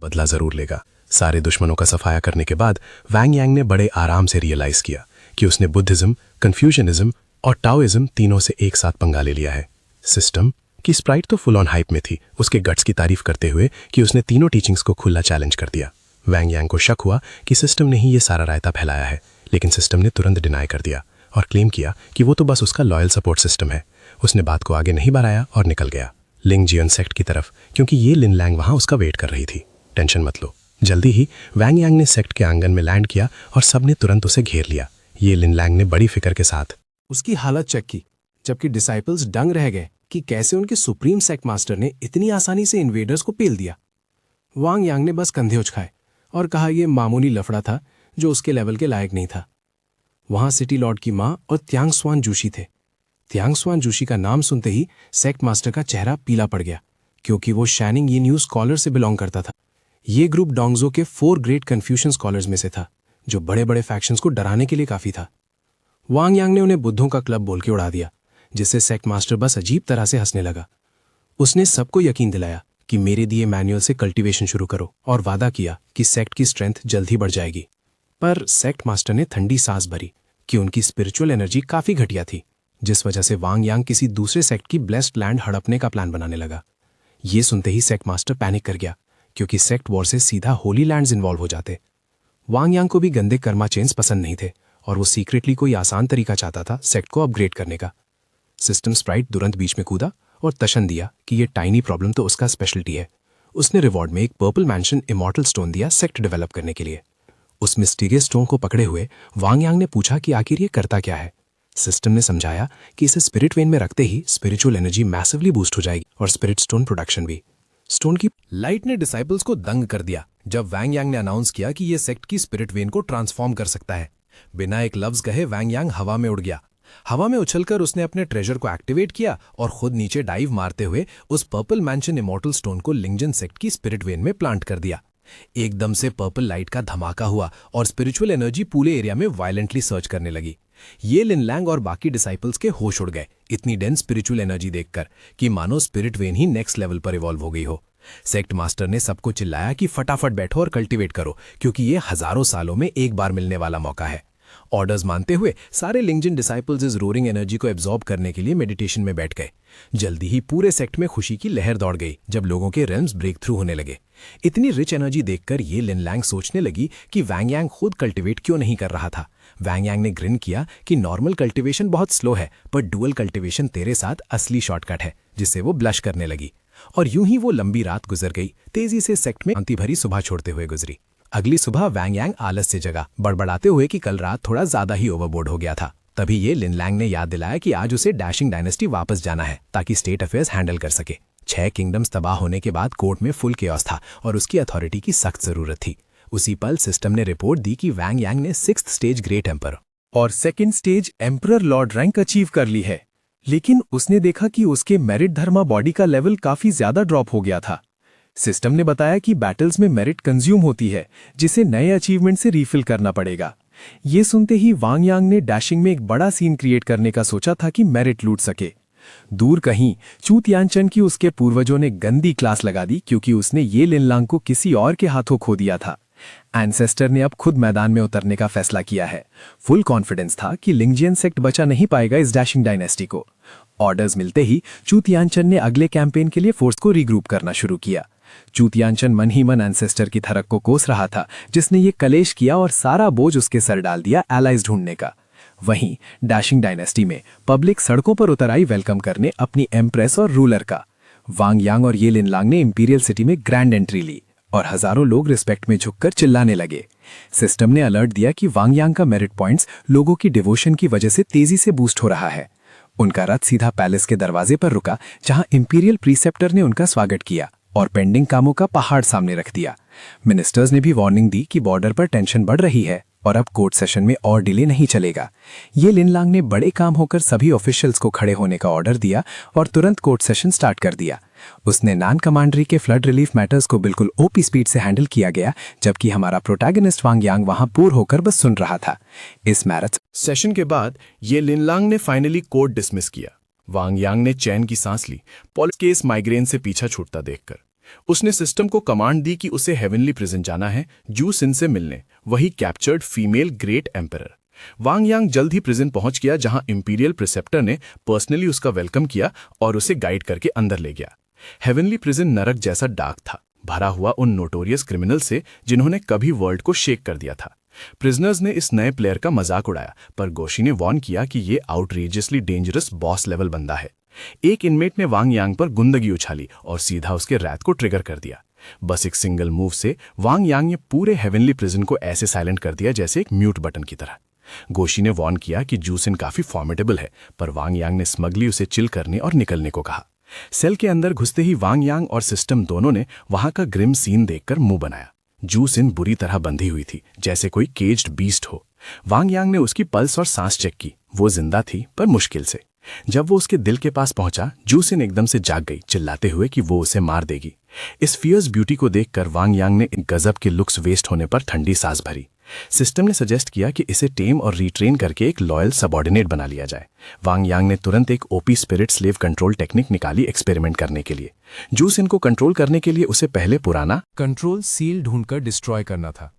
बदला जरूर लेगा। सारे दुश्मनों का सफाया करने के बाद वैंग यांग ने बड़े आराम से रियलाइज किया कि उसने बुद्धिज्म, कन्फ्यूशनिज्म और टाओइज्म तीनों से एक साथ पंगा ले लिया है। सिस्टम की स्प्राइट तो फुल ऑन हाइप में थी, उसके गट्स की तारीफ करते हुए कि उसने तीनों टीचिंग्स को खुला चैलेंज कर दिया। वैंग यांग को शक हुआ कि सिस्टम ने ही ये सारा रायता फैलाया है, लेकिन सिस्टम ने तुरंत डिनाई कर दिया और क्लेम किया कि वो तो बस उसका लॉयल सपोर्ट सिस्टम है। उसने बात को आगे नहीं बढ़ाया और निकल गया लिंग जियन सेक्ट की तरफ, क्योंकि ये लिन लैंग वहां उसका वेट कर रही थी। टेंशन मत लो, जल्दी ही वैंग यांग ने सेक्ट के आंगन में लैंड किया और सबने तुरंत उसे घेर लिया। ये लिन लैंग ने बड़ी फिक्र के साथ उसकी हालत चेक की, जबकि डिसाइपल्स दंग रह गए कि कैसे उनके सुप्रीम सेक्ट मास्टर ने इतनी आसानी से इन्वेडर्स को पेल दिया। वांग यांग ने बस कंधे उचकाए और कहा यह मामूली लफड़ा था जो उसके लेवल के लायक नहीं था। वहां सिटी लॉर्ड की मां और त्यांग स्वान जूशी थे। त्यांग स्वान जूशी का नाम सुनते ही सेक्ट मास्टर का चेहरा पीला पड़ गया, क्योंकि वो शैनिंग ये न्यू स्कॉलर से बिलोंग करता था। ये ग्रुप डोंगजो के 4 ग्रेट कन्फ्यूशन स्कॉलर्स में से था, जो बड़े बड़े फैक्शंस को डराने के लिए काफी था। वांग यांग ने उन्हें बुद्धों का क्लब बोल के उड़ा दिया, जिससे सेक्ट मास्टर बस अजीब तरह से हंसने लगा। उसने सबको यकीन दिलाया कि मेरे दिए मैनुअल से कल्टीवेशन शुरू करो और वादा किया कि सेक्ट की स्ट्रेंथ जल्द ही बढ़ जाएगी। पर सेक्ट मास्टर ने ठंडी सांस भरी कि उनकी स्पिरिचुअल एनर्जी काफी घटिया थी, जिस वजह से वांग यांग किसी दूसरे सेक्ट की ब्लेस्ड लैंड हड़पने का प्लान बनाने लगा। ये सुनते ही सेक्ट मास्टर पैनिक कर गया, क्योंकि सेक्ट वॉर से सीधा होली लैंड्स इन्वॉल्व हो जाते। वांग यांग को भी गंदे कर्मा चेन्स पसंद नहीं थे और वो सीक्रेटली कोई आसान तरीका चाहता था सेक्ट को अपग्रेड करने का। सिस्टम स्प्राइट तुरंत बीच में कूदा और तशन दिया कि ये टाइनी प्रॉब्लम तो उसका स्पेशलिटी है। उसने रिवॉर्ड में एक पर्पल मैंशन इमॉर्टल स्टोन दिया सेक्ट डेवलप करने के लिए। उस मिस्टीरियस स्टोन को पकड़े हुए वांग यांग ने पूछा कि आखिर ये करता क्या है। सिस्टम ने समझाया कि इसे स्पिरिट वेन में रखते ही स्पिरिचुअल एनर्जी मैसिवली बूस्ट हो जाएगी और स्पिरिट स्टोन प्रोडक्शन भी। स्टोन की लाइट ने डिसाइपल्स को दंग कर दिया जब वैंग यांग ने अनाउंस किया कि ये सेक्ट की स्पिरिट वेन को ट्रांसफॉर्म कर सकता है। बिना एक लफ्ज कहे वैंग यांग हवा में उड़ गया। हवा में उछलकर उसने अपने ट्रेजर को एक्टिवेट किया और खुद नीचे डाइव मारते हुए उस पर्पल मैंशन इमॉर्टल स्टोन को लिंगजन सेक्ट की स्पिरिट वेन में प्लांट कर दिया। एकदम से पर्पल लाइट का धमाका हुआ और स्पिरिचुअल एनर्जी पूरे एरिया में वायलेंटली सर्च करने लगी। ये लिन लैंग और बाकी डिसाइपल्स के होश उड़ गए इतनी डेंस स्पिरिचुअल एनर्जी देखकर कि मानो spirit when he next level पर इवॉल्व हो गई हो। सेक्ट मास्टर ने सबको चिल्लाया कि फटाफट बैठो और कल्टीवेट करो, क्योंकि ये हजारों सालों में एक बार मिलने वाला मौका है। ऑर्डर्स मानते हुए सारे लिंगजन डिसाइपल्स इस रोरिंग एनर्जी को एब्जॉर्ब करने के लिए मेडिटेशन में बैठ गए। जल्दी ही पूरे सेक्ट में खुशी की लहर दौड़ गई जब लोगों के रेल्म्स ब्रेक थ्रू होने लगे। इतनी रिच एनर्जी देखकर ये लिन लैंग सोचने लगी कि वैंग यांग खुद कल्टीवेट क्यों नहीं कर रहा था। वैंग यांग ने ग्रिन किया कि नॉर्मल कल्टीवेशन बहुत स्लो है, पर डुअल कल्टीवेशन तेरे साथ असली शॉर्टकट है, जिससे वो ब्लश करने लगी। और यूं ही वो लंबी रात गुजर गई, तेजी से सेक्ट में शांति भरी सुबह छोड़ते हुए गुजरी। अगली सुबह वैंग यांग आलस से जगा, बड़बड़ाते हुए कि कल रात थोड़ा ज्यादा ही ओवरबोर्ड हो गया था। तभी ये लिन लैंग ने याद दिलाया कि आज उसे डैशिंग डायनेस्टी वापस जाना है ताकि स्टेट अफेयर्स हैंडल कर सके। 6 किंगडम्स तबाह होने के बाद कोर्ट में फुल केओस था और उसकी अथॉरिटी की सख्त जरूरत थी। उसी पल सिस्टम ने रिपोर्ट दी कि वैंग यांग ने 6th स्टेज ग्रेट एम्पर और 2nd stage emperor Lord rank achieve कर ली है, लेकिन उसने देखा कि उसके मेरिट धर्मा बॉडी का लेवल काफी ज्यादा ड्रॉप हो गया था। सिस्टम ने बताया कि बैटल्स में मेरिट कंज्यूम होती है, जिसे नए अचीवमेंट से रीफिल करना पड़ेगा। ये सुनते ही वांग यांग ने डैशिंग में एक बड़ा सीन क्रिएट करने का सोचा था कि मेरिट लूट सके। दूर कहीं चू तियानचन की उसके पूर्वजों ने गंदी क्लास लगा दी, क्योंकि उसने ये लिन लैंग को किसी और के हाथों खो दिया था। एंसेस्टर ने अब खुद मैदान में उतरने का फैसला किया है। फुल कॉन्फिडेंस था कि लिंगजियन सेक्ट बचा नहीं पाएगा इस डैशिंग डायनेस्टी को। ऑर्डर्स मिलते ही चू तियानचन ने अगले कैंपेन के लिए फोर्स को रीग्रुप करना शुरू किया। चू तियानचन मन ही मन एंसेस्टर की थरक को कोस रहा था, जिसने ये कलेश किया और सारा बोझ उसके सर डाल दिया एलाइज ढूंढने का। वहीं डैशिंग डायनेस्टी में पब्लिक सड़कों पर उतर आई वेलकम करने अपनी एम्प्रेस और रूलर का। वांग यांग और ये लिन लैंग ने इंपीरियल सिटी में ग्रैंड एंट्री ली और हजारों लोग रिस्पेक्ट में झुककर चिल्लाने लगे। सिस्टम ने अलर्ट दिया कि वांग यांग का मेरिट पॉइंट्स लोगों की डिवोशन की वजह से तेजी से बूस्ट हो रहा है। उनका रथ सीधा पैलेस के दरवाजे पर रुका, जहां इंपीरियल प्रीसेप्टर ने उनका स्वागत किया और पेंडिंग कामों का पहाड़ सामने रख दिया। मिनिस्टर्स ने भी वार्निंग दी कि बॉर्डर पर टेंशन बढ़ रही है और अब कोर्ट सेशन में और डिले नहीं चलेगा। ये लिन लैंग ने बड़े काम होकर सभी ऑफिशियल्स को खड़े होने का ऑर्डर दिया और तुरंत कोर्ट सेशन स्टार्ट कर दिया। उसने नान कमांडरी के फ्लड रिलीफ मैटर्स को बिल्कुल ओपी स्पीड से हैंडल किया गया, जबकि हमारा प्रोटैगनिस्ट वांग यांग वहां बोर होकर बस सुन रहा था। इस मैराथन सेशन के बाद ये लिन लैंग ने फाइनली कोर्ट डिसमिस किया। वांग यांग ने चैन की सांस ली, पॉलिटिक्स केस माइग्रेन से पीछा छूटता देखकर। उसने सिस्टम को कमांड दी कि उसे हेवनली प्रिजन जाना है जू सिन से मिलने, वही कैप्चर्ड फीमेल ग्रेट एम्परर। वांग यांग जल्द ही प्रिजन पहुंच गया, जहां इंपीरियल प्रिसेप्टर ने पर्सनली उसका वेलकम किया और उसे गाइड करके अंदर ले गया। हेवनली प्रिजन नरक जैसा डार्क था, भरा हुआ उन नोटोरियस क्रिमिनल से जिन्होंने कभी वर्ल्ड को शेक कर दिया था। प्रिजनर्स ने इस नए प्लेयर का मजाक उड़ाया, पर गोशी ने वॉर्न किया कि ये आउटरेजियसली डेंजरस बॉस लेवल बंदा है। एक इनमेट ने वांग यांग पर गुंदगी उछाली और सीधा उसके रैथ को ट्रिगर कर दिया। बस एक सिंगल मूव से वांग यांग ने पूरे हेवनली प्रिजन को ऐसे साइलेंट कर दिया जैसे एक म्यूट बटन की तरह। गोशी ने वॉर्न किया कि जू सिन काफी फॉर्मिडेबल है, पर वांग यांग ने स्मगली उसे चिल करने और निकलने को कहा। सेल के अंदर घुसते ही वांग यांग और सिस्टम दोनों ने वहां का ग्रिम सीन देखकर मुंह बनाया। जू सिन बुरी तरह बंधी हुई थी, जैसे कोई केज्ड बीस्ट हो। वांग यांग ने उसकी पल्स और सांस चेक की, वो जिंदा थी पर मुश्किल से। जब वो उसके दिल के पास पहुंचा, जू सिन एकदम से जाग गई, चिल्लाते हुए कि वो उसे मार देगी। इस फियर्स ब्यूटी को देखकर वांग यांग ने गजब के लुक्स वेस्ट होने पर ठंडी सांस भरी। सिस्टम ने सजेस्ट किया कि इसे टेम और रिट्रेन करके एक लॉयल सबॉर्डिनेट बना लिया जाए। वांग यांग ने तुरंत एक OP spirit slave control technique निकाली एक्सपेरिमेंट करने के लिए। जू सिन को कंट्रोल करने के लिए उसे पहले पुराना कंट्रोल सील ढूंढकर डिस्ट्रॉय करना था।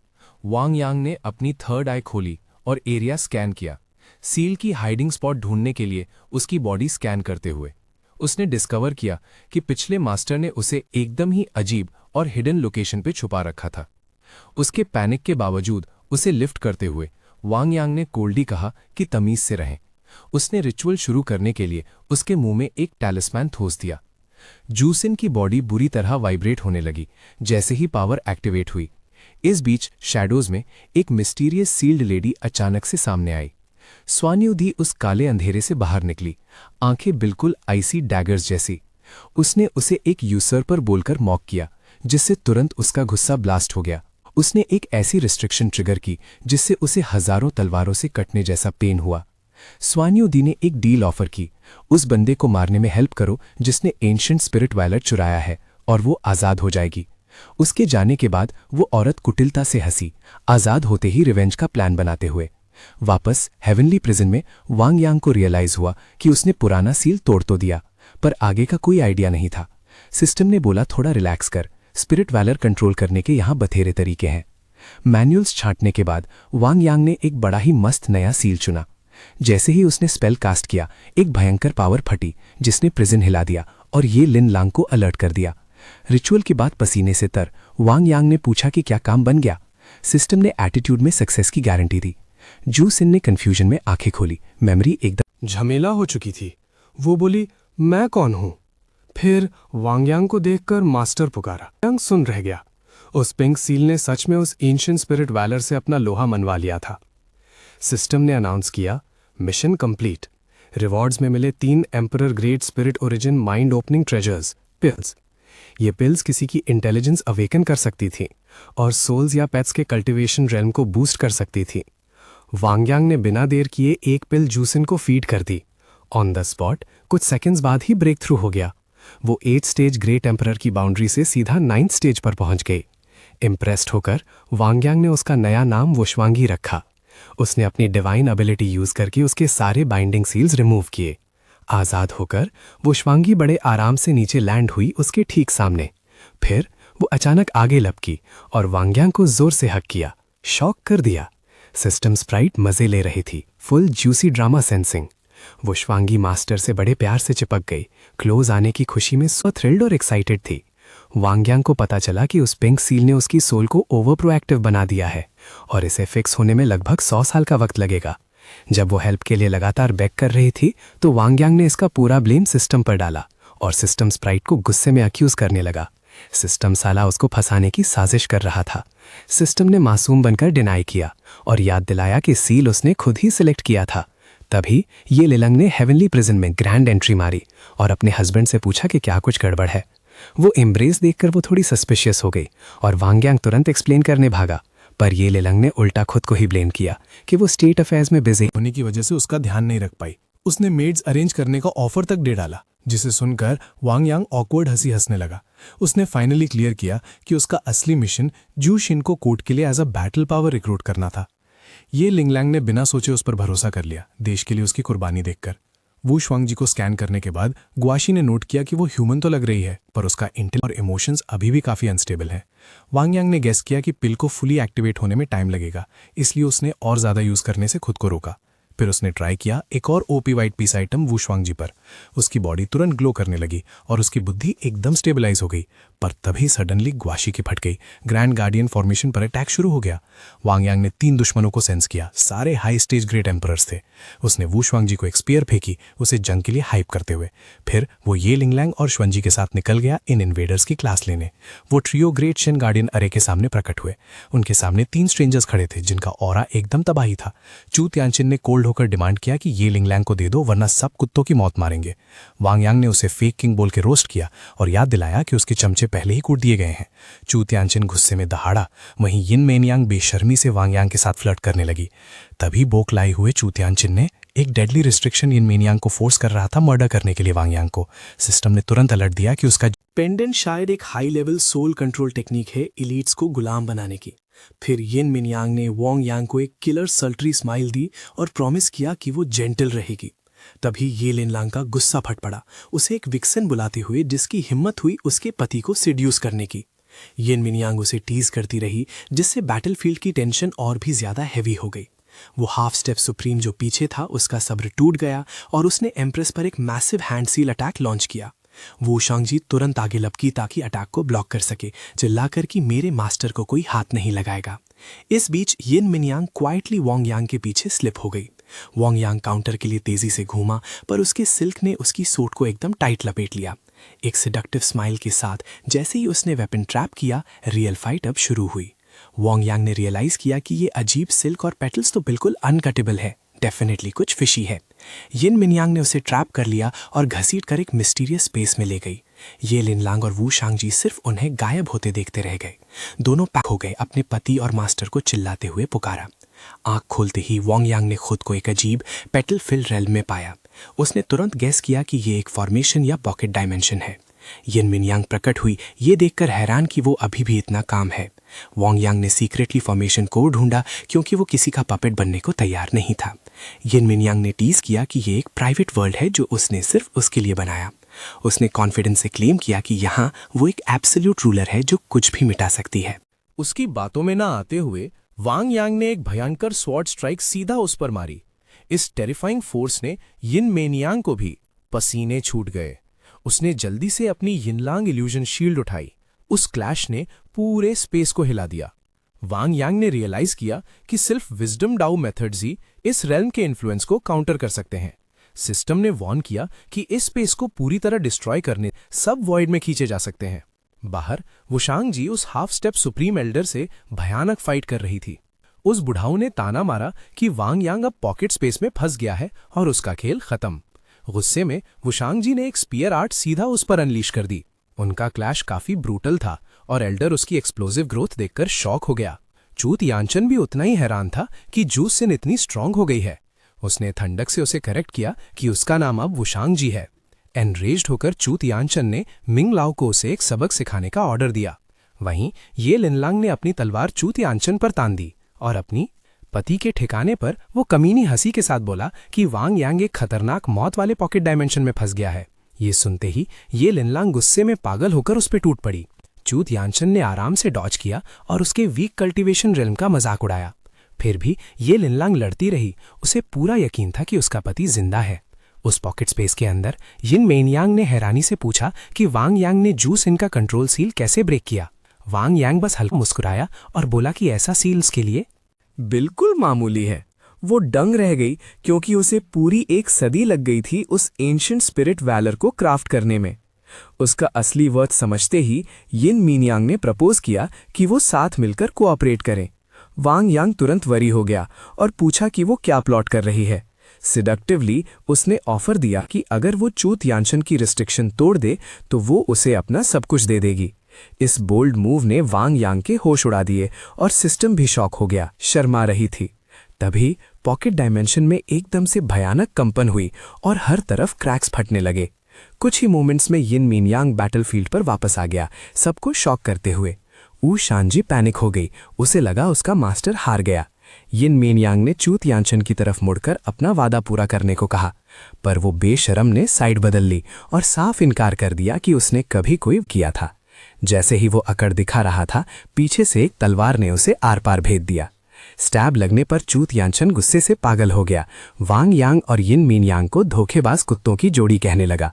वांग यांग ने अपनी थर्ड आई खोली और एरिया स्कैन किया। सील की हाइडिंग स्पॉट ढूंढने के लिए उसकी बॉडी स्कैन करते हुए उसने डिस्कवर किया कि पिछले मास्टर ने उसे एकदम ही अजीब और हिडन लोकेशन पे छुपा रखा था। उसके पैनिक के बावजूद उसे लिफ्ट करते हुए वांग यांग ने कोल्डी कहा कि तमीज से रहें। उसने रिचुअल शुरू करने के लिए उसके मुंह में एक टैलिस्मैन ठोस दिया। जू सिन की बॉडी बुरी तरह वाइब्रेट होने लगी जैसे ही पावर एक्टिवेट हुई। इस बीच शैडोज में एक मिस्टीरियस सील्ड लेडी अचानक से सामने आई। स्वान्युधि उस काले अंधेरे से बाहर निकली, आंखें बिल्कुल आइसी डैगर्स जैसी। उसने उसे एक यूसर्पर बोलकर मॉक किया, जिससे तुरंत उसका गुस्सा ब्लास्ट हो गया। उसने एक ऐसी रिस्ट्रिक्शन ट्रिगर की जिससे उसे हजारों तलवारों से कटने जैसा पेन हुआ। स्वान्युधि ने एक डील ऑफर की, उस बंदे को मारने में हेल्प करो जिसने एंशिएंट स्पिरिट वैलेट चुराया है और वो आज़ाद हो जाएगी। उसके जाने के बाद वो औरत कुटिलता से हंसी, आज़ाद होते ही रिवेंज का प्लान बनाते हुए। वापस हेवनली प्रिजन में वांग यांग को रियलाइज हुआ कि उसने पुराना सील तोड़ तो दिया, पर आगे का कोई आइडिया नहीं था। सिस्टम ने बोला थोड़ा रिलैक्स कर, स्पिरिट वैलर कंट्रोल करने के यहाँ बथेरे तरीके हैं। मैनुअल्स छांटने के बाद वांग यांग ने एक बड़ा ही मस्त नया सील चुना। जैसे ही उसने स्पेल कास्ट किया, एक भयंकर पावर फटी जिसने प्रिजन हिला दिया और ये लिन लांग को अलर्ट कर दिया। रिचुअल के बाद पसीने से तर वांग यांग ने पूछा कि क्या काम बन गया। सिस्टम ने एटीट्यूड में सक्सेस की गारंटी दी। जू सिन ने कंफ्यूजन में आंखें खोली, मेमोरी एकदम झमेला हो चुकी थी। वो बोली, मैं कौन हूं? फिर वांग यांग को देखकर मास्टर पुकारा। यांग सुन रह गया। उस पिंक सील ने सच में उस एंशिएंट स्पिरिट वैलर से अपना लोहा मनवा लिया था। सिस्टम ने अनाउंस किया, मिशन कंप्लीट। रिवॉर्ड्स में मिले 3 emperor great spirit origin mind opening treasures pills. ये पिल्स किसी की इंटेलिजेंस अवेकन कर सकती थी और सोल्स या पेट्स के कल्टिवेशन रेल्म को बूस्ट कर सकती थी। वांग यांग ने बिना देर किए एक पिल जू सिन को फीड कर दी। ऑन द स्पॉट कुछ सेकंड्स बाद ही ब्रेक थ्रू हो गया। वो 8 स्टेज ग्रेट एम्परर की बाउंड्री से सीधा 9th स्टेज पर पहुंच गए। इम्प्रेस्ड होकर वांग यांग ने उसका नया नाम वुशवांगी रखा। उसने अपनी डिवाइन एबिलिटी यूज करके उसके सारे बाइंडिंग सील्स रिमूव किए। आज़ाद होकर वुशवांगी बड़े आराम से नीचे लैंड हुई उसके ठीक सामने। फिर वो अचानक आगे लपकी और वांग यांग को जोर से हक किया, शॉक कर दिया। सिस्टम स्प्राइट मजे ले रही थी, फुल जूसी ड्रामा सेंसिंग। वुशवांगी मास्टर से बड़े प्यार से चिपक गई, क्लोज आने की खुशी में सो थ्रिल्ड और एक्साइटेड थी। वांग यांग को पता चला कि उस पिंक सील ने उसकी सोल को ओवर प्रोएक्टिव बना दिया है और इसे फिक्स होने में लगभग 100 साल का वक्त लगेगा। जब वो हेल्प के लिए लगातार बैक कर रही थी तो वांग यांग ने इसका पूरा ब्लेम सिस्टम पर डाला और सिस्टम स्प्राइट को गुस्से में अक्यूज करने लगा। सिस्टम साला उसको फंसाने की साजिश कर रहा था। सिस्टम ने मासूम बनकर डिनाई किया और याद दिलाया कि सील उसने खुद ही सिलेक्ट किया था। तभी ये लिलंग ने हेवनली प्रिजन में ग्रैंड एंट्री मारी और अपने हस्बैंड से पूछा कि क्या कुछ गड़बड़ है। वो एम्ब्रेस देखकर वो थोड़ी सस्पिशियस हो गई और वांग यांग तुरंत एक्सप्लेन करने भागा, पर ये लिलंग ने उल्टा खुद को ही ब्लेम किया कि वो स्टेट अफेयर्स में बिजी होने की वजह से उसका ध्यान नहीं रख पाई। उसने मेड्स अरेंज करने का ऑफर तक दे डाला, जिसे सुनकर वांग यांग ऑकवर्ड हंसी हंसने लगा। उसने फाइनली क्लियर किया कि उसका असली मिशन जू शिन को कोर्ट के लिए as a battle power recruit करना था। ये लिंगलैंग ने बिना सोचे उस पर भरोसा कर लिया, देश के लिए उसकी कुर्बानी देखकर। वू शुआंगजी को स्कैन करने के बाद गुआशी ने नोट किया कि वो ह्यूमन तो लग रही है, पर उसका इंटेल और इमोशंस अभी भी काफ़ी अनस्टेबल है। वांग यांग ने गेस किया कि पिल को फुली एक्टिवेट होने में टाइम लगेगा, इसलिए उसने और ज़्यादा यूज़ करने से खुद को रोका। फिर उसने ट्राई किया एक और ओपी वाइट पीस आइटम वू शुआंगजी पर। उसकी बॉडी तुरंत ग्लो करने लगी और उसकी बुद्धि एकदम स्टेबलाइज हो गई। पर तभी सडनली गुआशी की फट गई। ग्रैंड गार्डियन फॉर्मेशन पर अटैक शुरू हो गया। वांग यांग ने 3 दुश्मनों को सेंस किया, सारे हाई स्टेज ग्रेट एम्परर्स थे। उसने वू शुआंगजी को एक स्पीयर फेंकी, उसे जंग के लिए हाइप करते हुए। फिर वो ये लिंगलैंग और शुआंगजी के साथ निकल गया इन इन्वेडर्स की क्लास लेने। वो ट्रियो ग्रेट शेन गार्डियन अरे के सामने प्रकट हुए। उनके सामने 3 स्ट्रेंजर्स खड़े थे जिनका ऑरा एकदम तबाही था। चू त्यानचिन ने कोल्ड होकर डिमांड किया कि ये लिंगलैंग को दे दो, वरना सब कुत्तों की मौत मारेंगे। वांग यांग ने उसे फेक किंग बोल के रोस्ट किया और याद दिलाया कि उसके चमचे पहले ही कूट दिए गए हैं। चू त्यानचिन गुस्से में दहाड़ा। वहीं यिन मेनयांग बेशर्मी से वांग यांग के साथ फ्लर्ट करने लगी। तभी बोक लाई हुए चू त्यानचिन ने एक डेडली रिस्ट्रिक्शन यिन मेनयांग को फोर्स कर रहा था मर्डर करने के लिए वांग यांग को। सिस्टम ने तुरंत अलर्ट दिया कि उसका पेंडेंट शायद एक high level soul control technique है इलीट्स को गुलाम बनाने की। फिर यिन मिनयांग ने वांग यांग को एक किलर सल्ट्री स्माइल दी और प्रॉमिस किया कि वो जेंटल रहेगी। तभी ये लिनलांग का गुस्सा फट पड़ा, उसे एक विक्सन बुलाते हुए जिसकी हिम्मत हुई उसके पति को सिड्यूस करने की। यिन मिनयांग उसे टीज करती रही, जिससे बैटलफील्ड की टेंशन और भी ज्यादा हैवी हो गई। वो हाफ स्टेप सुप्रीम जो पीछे था उसका सब्र टूट गया और उसने एम्प्रेस पर एक massive hand seal attack launch किया। वू शांगजी तुरंत आगे लपकी ताकि अटैक को ब्लॉक कर सके, चिल्लाकर कि मेरे मास्टर को कोई हाथ नहीं लगाएगा। इस बीच यिन मिनयांग क्वाइटली वांग यांग के पीछे स्लिप हो गई। वांग यांग काउंटर के लिए तेजी से घूमा, पर उसके सिल्क ने उसकी सूट को एकदम टाइट लपेट लिया। एक सिडक्टिव स्माइल के साथ जैसे ही उसने वेपन ट्रैप किया, रियल फाइट अब शुरू हुई। वांग यांग ने रियलाइज किया कि ये अजीब सिल्क और पेटल्स तो बिल्कुल अनकटेबल है, डेफिनेटली कुछ फिशी है। यिन मिनयांग ने उसे ट्रैप कर लिया और घसीट कर एक मिस्टीरियस स्पेस में ले गई। ये लिनलांग और वू शांगजी सिर्फ उन्हें गायब होते देखते रह गए। दोनों पैक हो गए, अपने पति और मास्टर को चिल्लाते हुए पुकारा। आंख खोलते ही वांग यांग ने खुद को एक अजीब पेटल फिल्ड रेल्म में पाया। उसने तुरंत गैस किया कि ये एक फॉर्मेशन या पॉकेट डायमेंशन है। यिन मिनयांग प्रकट हुई, ये देखकर हैरान कि वो अभी भी इतना काम है। वांग यांग ने सीक्रेटली फॉर्मेशन को ढूंढा क्योंकि वो किसी का पपेट बनने को तैयार नहीं था। यिन मिनयांग ने टीज किया कि ये एक प्राइवेट वर्ल्ड है जो उसने सिर्फ उसके लिए बनाया। उसने कॉन्फिडेंस से क्लेम किया कि यहाँ वो एक एब्सोल्यूट रूलर है जो कुछ भी मिटा सकती है। उसकी बातों में ना आते हुए वांग यांग ने एक भयंकर स्वॉर्ड स्ट्राइक सीधा उस पर मारी। इस टेरिफाइंग फोर्स ने यिन मेनयांग को भी पसीने छूट गए। उसने जल्दी से अपनी यिनलांग इल्यूजन शील्ड उठाई। उस क्लैश ने पूरे स्पेस को हिला दिया। वांग यांग ने रियलाइज किया कि सिर्फ विजडम डाउ मेथड्स ही इस रेल्म के इन्फ्लुएंस को काउंटर कर सकते हैं। सिस्टम ने वॉर्न किया कि इस स्पेस को पूरी तरह डिस्ट्रॉय करने सब वॉइड में खींचे जा सकते हैं। बाहर वुशांग जी उस हाफ स्टेप सुप्रीम एल्डर से भयानक फाइट कर रही थी। उस बुढ़ाऊ ने ताना मारा कि वांग यांग अब पॉकेट स्पेस में फंस गया है और उसका खेल खत्म। गुस्से में वुशांग जी ने एक स्पीयर आर्ट सीधा उस पर अनलीश कर दी। उनका क्लैश काफी ब्रूटल था और एल्डर उसकी एक्सप्लोसिव ग्रोथ देखकर शॉक हो गया। चू तियानचन भी उतना ही हैरान था कि जूस सिन इतनी स्ट्रांग हो गई है। उसने ठंडक से उसे करेक्ट किया कि उसका नाम अब वुशांग जी है। एनरेज्ड होकर चू तियानचन ने मिंग लाओ को उसे एक सबक सिखाने का ऑर्डर दिया। वहीं ये लिनलांग ने अपनी तलवार चू तियानचन पर तान दी और अपनी पति के ठिकाने पर वो कमीनी हंसी के साथ बोला कि वांग यांग एक खतरनाक मौत वाले पॉकेट डायमेंशन में फंस गया है। ये सुनते ही ये लिनलांग गुस्से में पागल होकर उस पर टूट पड़ी। चू तियानचन ने आराम से डॉज किया और उसके वीक कल्टीवेशन रेल्म का मजाक उड़ाया। फिर भी ये लिनलांग लड़ती रही। उसे पूरा यकीन था कि उसका पति जिंदा है। उस पॉकेट स्पेस के अंदर यिन मेनयांग ने हैरानी से पूछा कि वांग यांग ने जू सिन का कंट्रोल सील कैसे ब्रेक किया। वांग यांग बस हल्का मुस्कुराया और बोला कि ऐसा सील उसके लिए बिल्कुल मामूली है। वो दंग रह गई क्योंकि उसे पूरी 1 सदी लग गई थी उस एंशिएंट स्पिरिट वैलर को क्राफ्ट करने में। उसका असली वर्थ समझते ही यिन मिनयांग ने प्रपोज किया कि वो साथ मिलकर कोऑपरेट करें। वांग यांग तुरंत वरी हो गया और पूछा कि वो क्या प्लॉट कर रही है। सिडक्टिवली उसने ऑफर दिया कि अगर वो चू तियानचन की रिस्ट्रिक्शन तोड़ दे तो वो उसे अपना सब कुछ दे देगी। इस बोल्ड मूव ने वांग यांग के होश उड़ा दिए और सिस्टम भी शॉक हो गया, शर्मा रही थी। तभी पॉकेट डायमेंशन में एकदम से भयानक कंपन हुई और हर तरफ क्रैक्स फटने लगे। कुछ ही मोमेंट्स में यिन मिनयांग बैटलफील्ड पर वापस आ गया, सबको शॉक करते हुए। वू शांगजी पैनिक हो गई। उसे लगा उसका मास्टर हार गया। यिन मेन यांग ने चू तियानशन की तरफ मुड़कर अपना वादा पूरा करने को कहा, पर वो बेशरम ने साइड बदल ली और साफ इनकार कर दिया कि उसने कभी कोई किया था। जैसे ही वो अकड़ दिखा रहा था, पीछे से एक तलवार ने उसे आर पार भेद दिया। स्टैब लगने पर चू तियानशन गुस्से से पागल हो गया। वांग यांग और यिन मेन यांग को धोखेबाज कुत्तों की जोड़ी कहने लगा।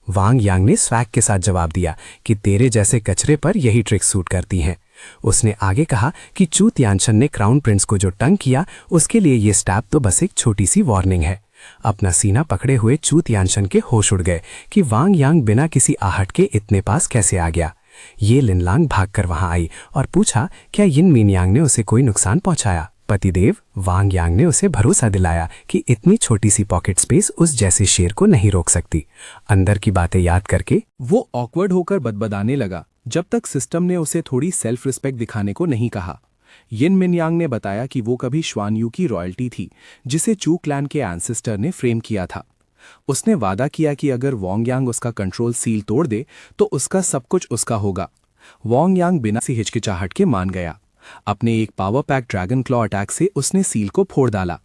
वांग यांग ने स्वैग के साथ जवाब दिया कि तेरे जैसे कचरे पर यही ट्रिक्स सूट करती हैं। उसने आगे कहा कि चू तियानशन ने क्राउन प्रिंस को जो तंग किया, उसके लिए ये स्टैब तो बस एक छोटी सी वार्निंग है। अपना सीना पकड़े हुए चू तियानशन के होश उड़ गए कि वांग यांग बिना किसी आहट के इतने पास कैसे आ गया। ये लिनलांग भागकर वहां आई और पूछा क्या यिन मेन यांग ने उसे कोई नुकसान पहुंचाया। पतिदेव वांग यांग ने उसे भरोसा दिलाया कि इतनी छोटी सी पॉकेट स्पेस उस जैसे शेर को नहीं रोक सकती। अंदर की बातें याद करके वो ऑकवर्ड होकर बदबदाने लगा जब तक सिस्टम ने उसे थोड़ी सेल्फ रिस्पेक्ट दिखाने को नहीं कहा। यिन मिन यांग ने बताया कि वो कभी श्वान यू की रॉयल्टी थी जिसे चू क्लैन के एंसेस्टर ने फ्रेम किया था। उसने वादा किया कि अगर वॉन्ग यांग उसका कंट्रोल सील तोड़ दे तो उसका सब कुछ उसका होगा। वॉन्ग यांग बिना सी हिचकिचाहट के मान गया। अपने एक power pack dragon claw attack से उसने सील को फोड़ डाला।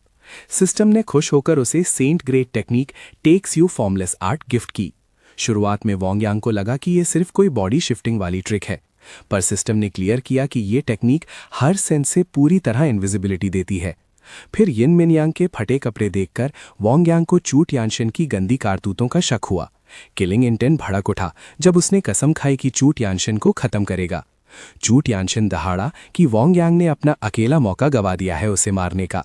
सिस्टम ने खुश होकर उसे saint great technique texts you formless art gift की। शुरुआत में वॉन्ग यांग को लगा कि ये सिर्फ कोई बॉडी शिफ्टिंग वाली ट्रिक है, पर सिस्टम ने क्लियर किया कि ये टेक्निक हर सेंस से पूरी तरह इनविजिबिलिटी देती है। फिर यिन मिन यांग के फटे कपड़े देखकर वॉन्ग यांग को चू तियानशन की गंदी कारतूतों का शक हुआ। किलिंग इंटेंट भड़क उठा जब उसने कसम खाई कि चू तियानशन को खत्म करेगा। चू तियानशन दहाड़ा कि वॉन्ग यांग ने अपना अकेला मौका गवा दिया है उसे मारने का।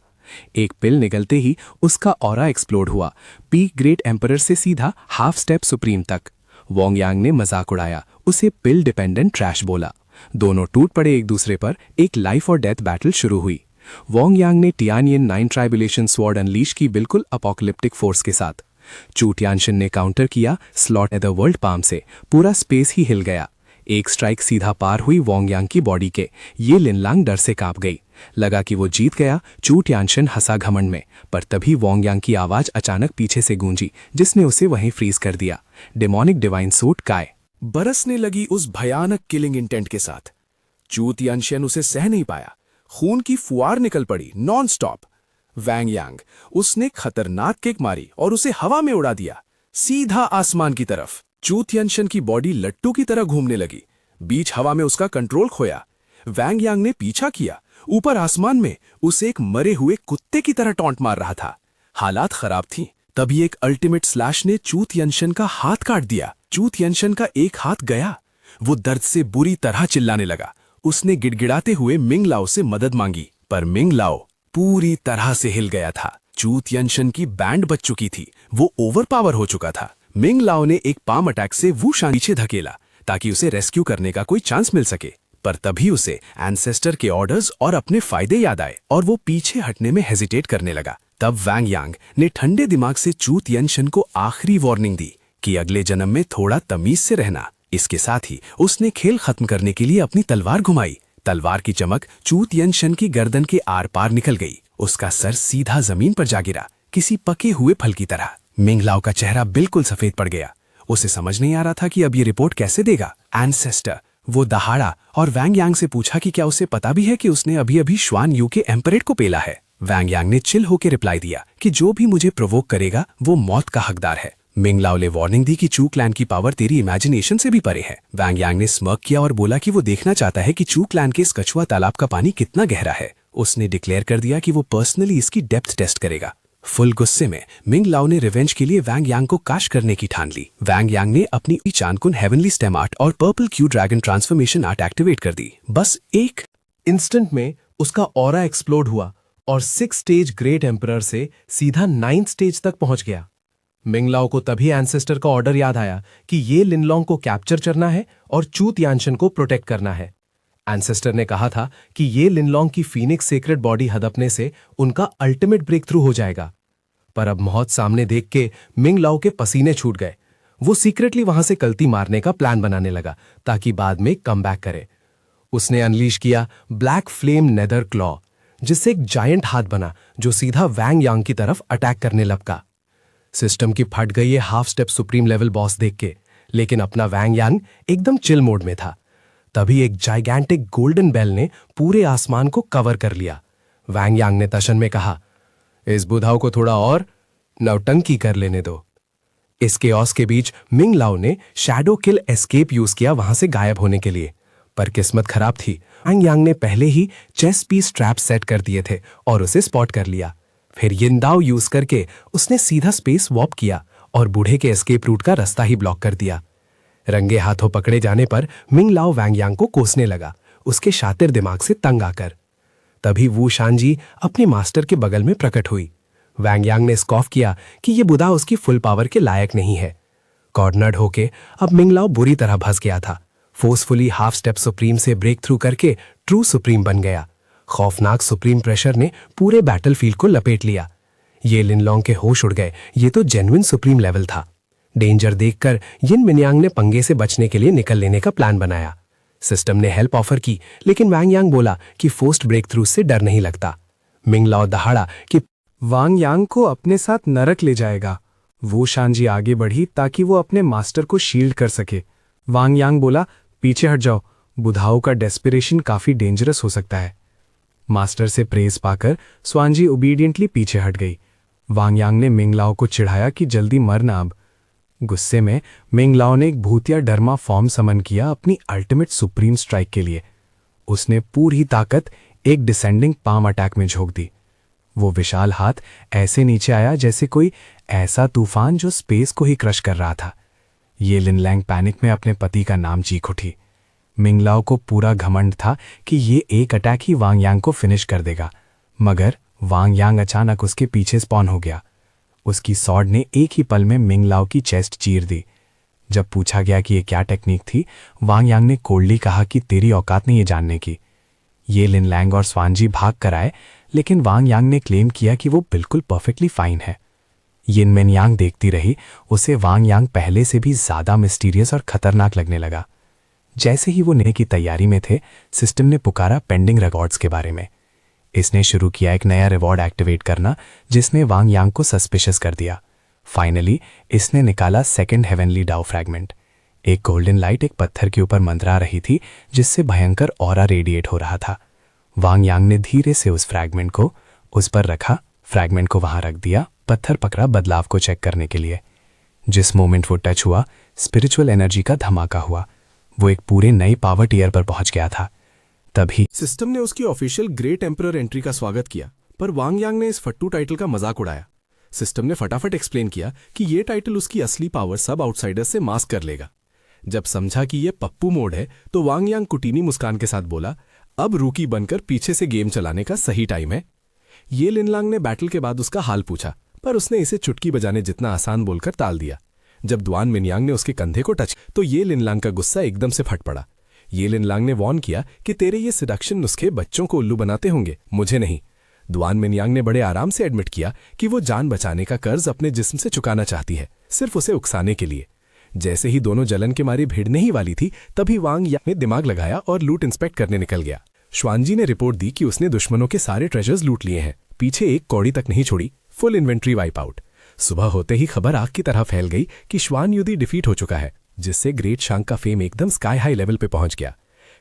एक पिल निगलते ही उसका ऑरा एक्सप्लोड हुआ, पीक ग्रेट एम्परर से सीधा हाफ स्टेप सुप्रीम तक। वॉन्ग यांग ने मजाक उड़ाया, उसे पिल डिपेंडेंट ट्रैश बोला। दोनों टूट पड़े एक दूसरे पर। एक लाइफ और डेथ बैटल शुरू हुई। वॉन्ग यांग ने टियानियन 9 ट्राइबुलेशन स्वॉर्ड अनलीश की बिल्कुल अपोकलिप्टिक फोर्स के साथ। चू तियानशन ने काउंटर किया slot at the world palm से। पूरा स्पेस ही हिल गया। एक स्ट्राइक सीधा पार हुई वॉन्ग यांग की बॉडी के। ये लिनलांग डर से कांप गई। लगा कि वो जीत गया। चू तियानशन हंसा घमंड में, पर तभी वॉन्ग यांग की आवाज अचानक पीछे से गूंजी जिसने उसे वहीं फ्रीज कर दिया। डेमोनिक डिवाइन सूट काय बरसने लगी उस भयानक किलिंग इंटेंट के साथ। चू तियानशन उसे सह नहीं पाया। खून की फुआर निकल पड़ी नॉन स्टॉप। वैंग यांग उसने खतरनाक किक मारी और उसे हवा में उड़ा दिया, सीधा आसमान की तरफ। चू तियानशन की बॉडी लट्टू की तरह घूमने लगी। बीच हवा में उसका कंट्रोल खोया। वैंग यांग ने पीछा किया। ऊपर आसमान में उसे एक मरे हुए कुत्ते की तरह टॉन्ट मार रहा था। हालात खराब थी। तभी एक अल्टीमेट स्लैश ने चू तियानशन का हाथ काट दिया। चू तियानशन का एक हाथ गया। वो दर्द से बुरी तरह चिल्लाने लगा। उसने गिड़गिड़ाते हुए मिंग लाओ से मदद मांगी, पर मिंग लाओ पूरी तरह से हिल गया था। चू तियानशन की बैंड बच चुकी थी। वो ओवर पावर हो चुका था। मिंग लाओ ने एक पाम अटैक से वू शान पीछे धकेला ताकि उसे रेस्क्यू करने का कोई चांस मिल सके, पर तभी उसे एंसेस्टर के ऑर्डर्स और अपने फायदे याद आए और वो पीछे हटने में हेजिटेट करने लगा। तब वैंग यांग ने ठंडे दिमाग से चू तियानशन को आखिरी वार्निंग दी कि अगले जन्म में थोड़ा तमीज से रहना। इसके साथ ही उसने खेल खत्म करने के लिए अपनी तलवार घुमाई। तलवार की चमक चू तियानशन की गर्दन के आर पार निकल गई। उसका सर सीधा जमीन पर जा गिरा, किसी पके हुए फल की तरह। मिंग लाओ का चेहरा बिल्कुल सफेद पड़ गया। उसे समझ नहीं आ रहा था कि अब ये रिपोर्ट कैसे देगा। एंसेस्टर वो दहाड़ा और वैंग यांग से पूछा कि क्या उसे पता भी है कि उसने अभी अभी श्वान यू के एम्परेट को पेला है। वैंग यांग ने चिल होकर रिप्लाई दिया कि जो भी मुझे प्रोवोक करेगा वो मौत का हकदार है। मिंग लाओ ने वार्निंग दी कि चू क्लैन की पावर तेरी इमेजिनेशन से भी परे है। वैंग यांग ने स्मर्क किया और बोला कि वो देखना चाहता है कि चू क्लैन के इस कछुआ तालाब का पानी कितना गहरा है। उसने डिक्लेयर कर दिया कि वो पर्सनली इसकी डेप्थ टेस्ट करेगा। फुल गुस्से में मिंग लाओ ने रिवेंज के लिए वैंग यांग को काश करने की ठान ली। वैंग यांग ने अपनी चानकुन हेवनली स्टेम आर्ट और purple Q dragon transformation art activate कर दी। बस एक इंस्टेंट में उसका ऑरा एक्सप्लोड हुआ और 6 स्टेज ग्रेट एम्परर से सीधा 9th स्टेज तक पहुंच गया। मिंग लाओ को तभी एंसेस्टर का ऑर्डर याद आया कि ये लिनलोंग को कैप्चर करना है और चू तियानशन को प्रोटेक्ट करना है। एंसेस्टर ने कहा था कि ये लिनलोंग की फीनिक्स सीक्रेट बॉडी हड़पने से उनका अल्टीमेट ब्रेक थ्रू हो जाएगा। पर अब मौत सामने देख के मिंग लाओ के पसीने छूट गए। वो सीक्रेटली वहां से कल्ती मारने का प्लान बनाने लगा ताकि बाद में कम बैक करे। उसने अनलीश किया ब्लैक फ्लेम नेदर क्लॉ, जिससे एक जायंट हाथ बना जो सीधा वैंग यांग की तरफ अटैक करने लपका। सिस्टम की फट गई ये half step supreme level boss देख के, लेकिन अपना वैंग यांग एकदम चिल मोड में था। तभी एक जाइगैंटिक गोल्डन बेल ने पूरे आसमान को कवर कर लिया। वैंग यांग ने तशन में कहा, इस बुधाऊ को थोड़ा और नौटंकी कर लेने दो। इस केओस के बीच मिंग लाओ ने शैडो किल एस्केप यूज किया वहां से गायब होने के लिए, पर किस्मत खराब थी। वैंग यांग ने पहले ही चेस पीस ट्रैप सेट कर दिए थे और उसे स्पॉट कर लिया। फिर यिनदाओ यूज करके उसने सीधा स्पेस वॉप किया और बूढ़े के एस्केप रूट का रास्ता ही ब्लॉक कर दिया। रंगे हाथों पकड़े जाने पर मिंग लाओ वैंग यांग को कोसने लगा, उसके शातिर दिमाग से तंग आकर। तभी वू शानजी अपने मास्टर के बगल में प्रकट हुई। वैंग यांग ने स्कॉफ किया कि ये बुधा उसकी फुल पावर के लायक नहीं है। कॉर्नर्ड होके अब मिंग लाओ बुरी तरह फंस गया था। फोर्सफुली हाफ स्टेप सुप्रीम से ब्रेक थ्रू करके ट्रू सुप्रीम बन गया। खौफनाक सुप्रीम प्रेशर ने पूरे बैटलफील्ड को लपेट लिया। ये लिनलोंग के होश उड़ गए, ये तो जेन्युइन सुप्रीम लेवल था। डेंजर देखकर यिन मिनयांग ने पंगे से बचने के लिए निकल लेने का प्लान बनाया। सिस्टम ने हेल्प ऑफर की, लेकिन वैंग यांग बोला कि फोर्स्ड ब्रेक थ्रू से डर नहीं लगता। मिंग लाओ दहाड़ा कि वांग यांग को अपने साथ नरक ले जाएगा। वो शानजी आगे बढ़ी ताकि वो अपने मास्टर को शील्ड कर सके। वांग यांग बोला, पीछे हट जाओ, बुधाओं का डेस्पिरेशन काफी डेंजरस हो सकता है। मास्टर से प्रेज पाकर स्वांजी ओबीडियंटली पीछे हट गई। वांग यांग ने मिंग लाओ को चिढ़ाया कि जल्दी मरना अब। गुस्से में मिंग लाओ ने एक भूतिया डरमा फॉर्म समन किया अपनी अल्टीमेट सुप्रीम स्ट्राइक के लिए। उसने पूरी ताकत एक डिसेंडिंग पाम अटैक में झोंक दी। वो विशाल हाथ ऐसे नीचे आया जैसे कोई ऐसा तूफान जो स्पेस को ही क्रश कर रहा था। ये लिनलैंग पैनिक में अपने पति का नाम चीख उठी। मिंग लाओ को पूरा घमंड था कि ये एक अटैक ही वांग यांग को फिनिश कर देगा, मगर वांग यांग अचानक उसके पीछे स्पॉन हो गया। उसकी सॉर्ड ने एक ही पल में मिंग लाओ की चेस्ट चीर दी। जब पूछा गया कि ये क्या टेक्निक थी, वांग यांग ने कोल्डली कहा कि तेरी औकात नहीं ये जानने की। ये लिनलैंग और स्वांजी भाग कर आए, लेकिन वांग यांग ने क्लेम किया कि वो बिल्कुल परफेक्टली फाइन है। यिन मिनयांग देखती रही, उसे वांग यांग पहले से भी ज्यादा मिस्टीरियस और खतरनाक लगने लगा। जैसे ही वो नए की तैयारी में थे, सिस्टम ने पुकारा पेंडिंग रिकॉर्ड्स के बारे में। इसने शुरू किया एक नया रिवॉर्ड एक्टिवेट करना, जिसने वांग यांग को सस्पिशियस कर दिया। फाइनली इसने निकाला सेकंड हेवनली डाउ फ्रैगमेंट। एक गोल्डन लाइट एक पत्थर के ऊपर मंडरा रही थी, जिससे भयंकर ऑरा रेडिएट हो रहा था। वांग यांग ने धीरे से उस फ्रैगमेंट को उस पर रखा, फ्रैगमेंट को वहां रख दिया, पत्थर पकड़ा बदलाव को चेक करने के लिए। जिस मोमेंट वो टच हुआ, स्पिरिचुअल एनर्जी का धमाका हुआ। वो एक पूरे नई पावर टियर पर पहुंच गया था। तभी सिस्टम ने उसकी ऑफिशियल ग्रेट एम्परर एंट्री का स्वागत किया, पर वांग यांग ने इस फट्टू टाइटल का मजाक उड़ाया। सिस्टम ने फटाफट एक्सप्लेन किया कि ये टाइटल उसकी असली पावर सब आउटसाइडर्स से मास्क कर लेगा। जब समझा कि ये पप्पू मोड है, तो वांग यांग कुटीनी मुस्कान के साथ बोला, अब रूकी बनकर पीछे से गेम चलाने का सही टाइम है। ये लिनलांग ने बैटल के बाद उसका हाल पूछा, पर उसने इसे चुटकी बजाने जितना आसान बोलकर टाल दिया। जब दुआन मिनयांग ने उसके कंधे को टच, तो ये लिनलांग का गुस्सा एकदम से फट पड़ा। ये लिनलांग ने वॉर्न किया कि तेरे ये सिडक्शन नुस्खे बच्चों को उल्लू बनाते होंगे, मुझे नहीं। दुआन मिनयांग ने बड़े आराम से एडमिट किया कि वो जान बचाने का कर्ज अपने जिस्म से चुकाना चाहती है, सिर्फ उसे उकसाने के लिए। जैसे ही दोनों जलन के मारे भिड़ने ही वाली थी, तभी वांग यांग ने दिमाग लगाया और लूट इंस्पेक्ट करने निकल गया। श्वानजी ने रिपोर्ट दी कि उसने दुश्मनों के सारे ट्रेजर्स लूट लिए हैं, पीछे एक कौड़ी तक नहीं छोड़ी, फुल इन्वेंट्री वाइप आउट। सुबह होते ही खबर आग की तरह फैल गई कि श्वान युद्धि डिफीट हो चुका है, जिससे ग्रेट शांग का फेम एकदम स्काई हाई लेवल पे पहुंच गया।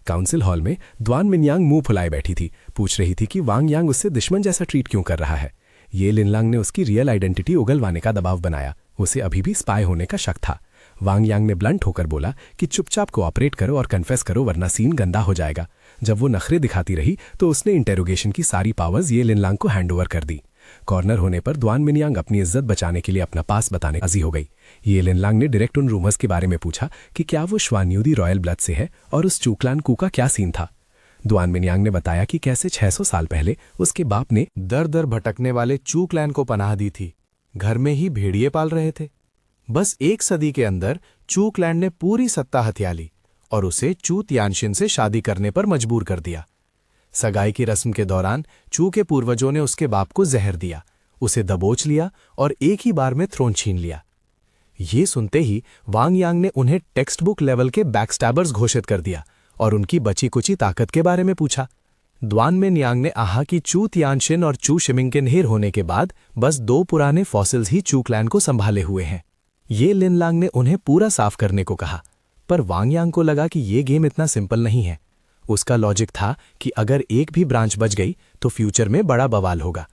काउंसिल हॉल में दुआन मिनयांग मुंह फुलाए बैठी थी, पूछ रही थी कि वांग यांग उससे दुश्मन जैसा ट्रीट क्यों कर रहा है। ये लिनलांग ने उसकी रियल आइडेंटिटी उगलवाने का दबाव बनाया, उसे अभी भी स्पाई होने का शक था। वांग यांग ने ब्लंट होकर बोला कि चुपचाप कोऑपरेट करो और कन्फेस करो, वरना सीन गंदा हो जाएगा। जब वो नखरे दिखाती रही, तो उसने इंटेरोगेशन की सारी पावर्स ये लिनलांग को हैंडओवर कर दी। कॉर्नर होने पर दुआन मिनयांग अपनी इज्जत बचाने के लिए अपना पास बताने राजी हो गई। ये लिनलांग ने डायरेक्ट उन रूमर्स के बारे में पूछा कि क्या वो श्वानयुदी रॉयल ब्लड से है और उस चूकलान कू का क्या सीन था। दुआन मिनयांग ने बताया कि कैसे 600 साल पहले उसके बाप ने दर दर भटकने वाले चू क्लैन को पनाह दी थी। घर में ही भेड़िए पाल रहे थे। बस 1 सदी के अंदर चू क्लैन ने पूरी सत्ता हथिया ली और उसे चू तियानशिन से शादी करने पर मजबूर कर दिया। सगाई की रस्म के दौरान चू के पूर्वजों ने उसके बाप को जहर दिया, उसे दबोच लिया और एक ही बार में थ्रोन छीन लिया। ये सुनते ही वांग यांग ने उन्हें टेक्स्ट बुक लेवल के बैकस्टैबर्स घोषित कर दिया और उनकी बची कुची ताकत के बारे में पूछा। दुआन मिनयांग ने कहा कि चू तियानशिन और चू शिमिंग के ढेर होने के बाद बस 2 पुराने फॉसिल्स ही चू क्लैन को संभाले हुए हैं। ये लिनलांग ने उन्हें पूरा साफ करने को कहा, पर वांग यांग को लगा कि ये गेम इतना सिंपल नहीं है। उसका लॉजिक था कि अगर एक भी ब्रांच बच गई तो फ्यूचर में बड़ा बवाल होगा।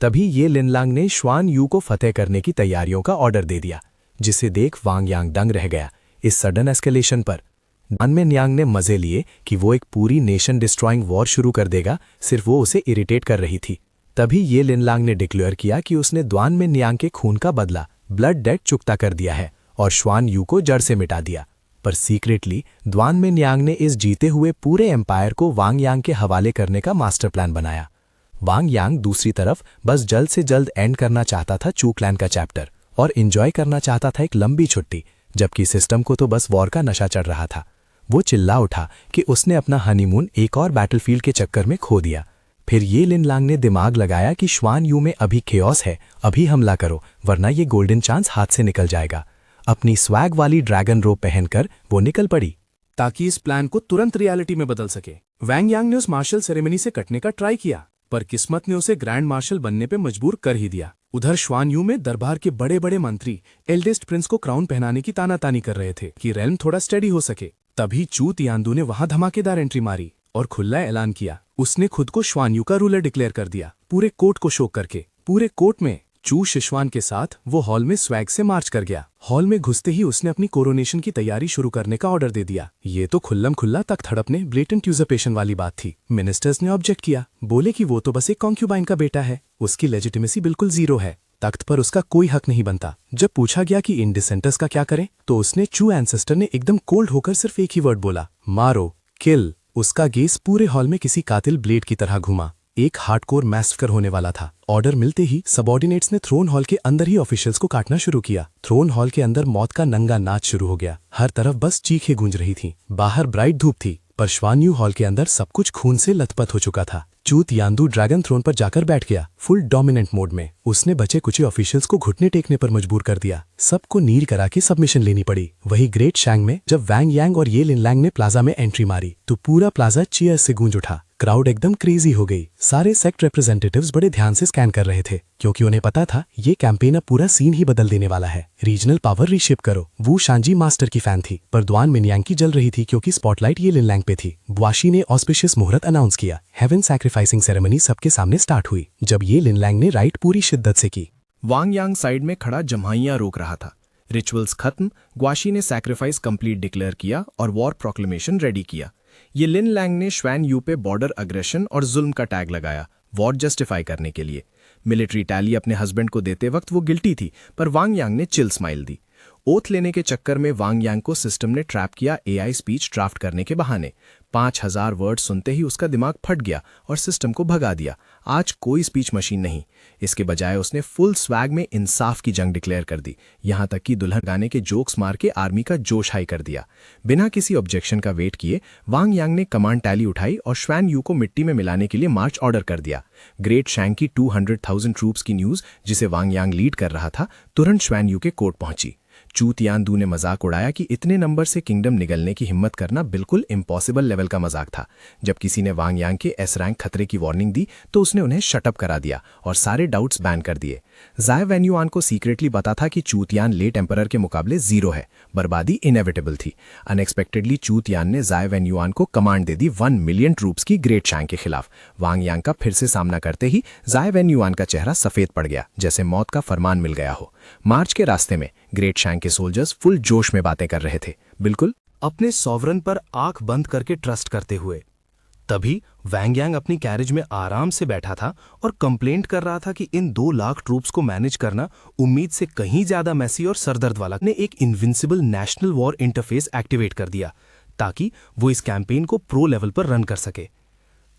तभी ये लिनलांग ने श्वान यू को फतेह करने की तैयारियों का ऑर्डर दे दिया, जिसे देख वांग यांग दंग रह गया इस सडन एस्केलेशन पर। दान में न्यांग ने मजे लिए कि वो एक पूरी नेशन डिस्ट्रॉइंग वॉर शुरू कर देगा, सिर्फ वो उसे इरिटेट कर रही थी। तभी ये लिनलांग ने डिक्लेयर किया कि उसने द्वान में न्यांग के खून का बदला ब्लड डेट चुकता कर दिया है और श्वान यू को जड़ से मिटा दिया। पर सीक्रेटली द्वान में न्यांग ने इस जीते हुए पूरे एम्पायर को वांग यांग के हवाले करने का मास्टर प्लान बनाया। वांग यांग दूसरी तरफ बस जल्द से जल्द एंड करना चाहता था चू क्लैन का चैप्टर और एंजॉय करना चाहता था एक लंबी छुट्टी, जबकि सिस्टम को तो बस वॉर का नशा चढ़ रहा था। वो चिल्ला उठा कि उसने अपना हनीमून एक और बैटलफील्ड के चक्कर में खो दिया। फिर ये लिनलांग ने दिमाग लगाया कि श्वान यू में अभी केओस है, अभी हमला करो वरना ये गोल्डन चांस हाथ से निकल जाएगा। अपनी स्वैग वाली ड्रैगन रोप पहनकर वो निकल पड़ी ताकि इस प्लान को तुरंत रियलिटी में बदल सके। वैंग यांग ने उस मार्शल सेरेमनी से कटने का ट्राई किया, पर किस्मत ने उसे ग्रैंड मार्शल बनने पे मजबूर कर ही दिया। उधर श्वान यू में दरबार के बड़े बड़े मंत्री एल्डेस्ट प्रिंस को क्राउन पहनाने की तानातानी कर रहे थे कि रेल्म थोड़ा स्टडी हो सके। तभी चू तियांदू ने वहां धमाकेदार एंट्री मारी और खुला ऐलान किया। उसने खुद को श्वान यू का रूलर डिक्लेयर कर दिया, पूरे कोर्ट को शोक करके। पूरे कोर्ट में चू शिशवान के साथ वो हॉल में स्वैग से मार्च कर गया। हॉल में घुसते ही उसने अपनी कोरोनेशन की तैयारी शुरू करने का ऑर्डर दे दिया। ये तो खुल्लम खुल्ला तख्त हड़पने ब्लेटेंट यूजरपेशन वाली बात थी। मिनिस्टर्स ने ऑब्जेक्ट किया, बोले कि वो तो बस एक कॉन्क्यूबाइन का बेटा है, उसकी लेजिटिमेसी बिल्कुल जीरो है, तख्त पर उसका कोई हक नहीं बनता। जब पूछा गया कि इन डिसेंटर्स का क्या करें, तो उसने चू एंसेस्टर ने एकदम कोल्ड होकर सिर्फ एक ही वर्ड बोला, मारो, किल। उसका गेस पूरे हॉल में किसी कातिल ब्लेड की तरह घुमा। एक हार्डकोर मैस्कर होने वाला था। ऑर्डर मिलते ही सबऑर्डिनेट्स ने थ्रोन हॉल के अंदर ही ऑफिशियल्स को काटना शुरू किया। थ्रोन हॉल के अंदर मौत का नंगा नाच शुरू हो गया। हर तरफ बस चीखें गूंज रही थीं। बाहर ब्राइट धूप थी, पर श्वान यू हॉल के अंदर सब कुछ खून से लथपथ हो चुका था। चू तियांदू ड्रैगन थ्रोन पर जाकर बैठ गया, फुल डोमिनेंट मोड में। उसने बचे कुचे ऑफिशियल्स को घुटने टेकने पर मजबूर कर दिया। सबको नील करा के सबमिशन लेनी पड़ी। वही ग्रेट शैंग में जब वैंग यांग और ये लिनलैंग ने प्लाजा में एंट्री मारी तो पूरा प्लाजा चीयर्स से गूंज उठा। क्राउड एकदम क्रेजी हो गई। सारे सेक्ट रिप्रेजेंटेटिव्स बड़े ध्यान से स्कैन कर रहे थे, क्योंकि उन्हें पता था ये कैंपेन अब पूरा सीन ही बदल देने वाला है। रीजनल पावर रीशिप करो। वू शांजी मास्टर की फैन थी, पर द्वान मिनयांग की जल रही थी क्योंकि स्पॉटलाइट ये लिनलैंग पे थी। ब्वाशी ने ऑस्पिशियस मुहूर्त अनाउंस किया। हेवन सैक्रिफाइसिंग सेरेमनी सबके सामने स्टार्ट हुई, जब ये लिनलैंग ने राइट पूरी शिद्दत से की। वांग यांग साइड में खड़ा जम्हाइयां रोक रहा था। रिचुअल्स खत्म, ग्वाशी ने सैक्रिफाइस कंप्लीट डिक्लेयर किया और वॉर प्रोक्लेमेशन रेडी किया। ये लिनलैंग ने श्वान यू पे बॉर्डर अग्रेशन और जुल्म का टैग लगाया, वॉर जस्टिफाई करने के लिए। मिलिट्री टैली अपने हस्बैंड को देते वक्त वो गिल्टी थी, पर वांग यांग ने चिल स्माइल दी। ओथ लेने के चक्कर में वांग यांग को सिस्टम ने ट्रैप किया एआई स्पीच ड्राफ्ट करने के बहाने। 5000 वर्ड सुनते ही उसका दिमाग फट गया और सिस्टम को भगा दिया। आज कोई स्पीच मशीन नहीं, इसके बजाय उसने फुल स्वैग में इंसाफ की जंग डिक्लेयर कर दी। यहां तक कि दुल्हन गाने के जोक्स मार के आर्मी का जोश हाई कर दिया। बिना किसी ऑब्जेक्शन का वेट किए वांग यांग ने कमांड टैली उठाई और श्वान यू को मिट्टी में मिलाने के लिए मार्च ऑर्डर कर दिया। ग्रेट शैंग की 200,000 ट्रूप्स की न्यूज, जिसे वांग यांग लीड कर रहा था, तुरंत श्वान यू के कोर्ट पहुंची। चू तियांदू ने मजाक उड़ाया कि इतने नंबर से किंगडम निगलने की हिम्मत करना बिल्कुल इम्पॉसिबल लेवल का मजाक था। जब किसी ने वांग यांग के एस रैंक खतरे की वार्निंग दी तो उसने उन्हें शटअप करा दिया और सारे डाउट्स बैन कर दिए। ज़ाय वैन्युआन को सीक्रेटली पता था कि चू तियान लेट एम्परर के मुकाबले जीरो है, बर्बादी इनएविटेबल थी। अनएक्सपेक्टेडली चू तियान ने ज़ाय वैन्युआन को कमांड दे दी 1 मिलियन ट्रूप्स की ग्रेट शैंग के खिलाफ। वांग यांग का फिर से सामना करते ही ज़ाय वैन्युआन का चेहरा सफेद पड़ गया, जैसे मौत का फरमान मिल गया हो। मार्च के रास्ते में ग्रेट शैंग के सोल्जर्स फुल जोश में बातें कर रहे थे, बिल्कुल अपने सॉवरन पर आंख बंद करके ट्रस्ट करते हुए। तभी वैंग यांग अपनी कैरेज में आराम से बैठा था और कंप्लेंट कर रहा था कि इन 2 लाख ट्रूप्स को मैनेज करना उम्मीद से कहीं ज्यादा मैसी और सरदर्द वाला। ने एक invincible national war interface activate कर दिया ताकि वो इस कैंपेन को प्रो लेवल पर रन कर सके।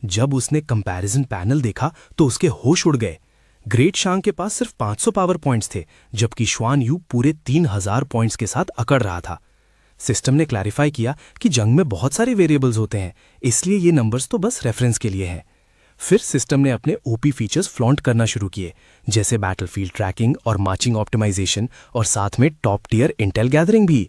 जब उसने कंपैरिजन पैनल देखा तो उसके होश उड़ गए। ग्रेट शांग के पास सिर्फ 500 पावर पॉइंट्स थे, जबकि श्वान यू पूरे 3000 पॉइंट्स के साथ अकड़ रहा था। सिस्टम ने क्लैरिफाई किया कि जंग में बहुत सारे वेरिएबल्स होते हैं, इसलिए ये नंबर्स तो बस रेफरेंस के लिए हैं। फिर सिस्टम ने अपने ओपी फीचर्स फ्लॉन्ट करना शुरू किए, जैसे बैटलफील्ड ट्रैकिंग और मार्चिंग ऑप्टिमाइजेशन, और साथ में टॉप टियर इंटेल गैदरिंग भी।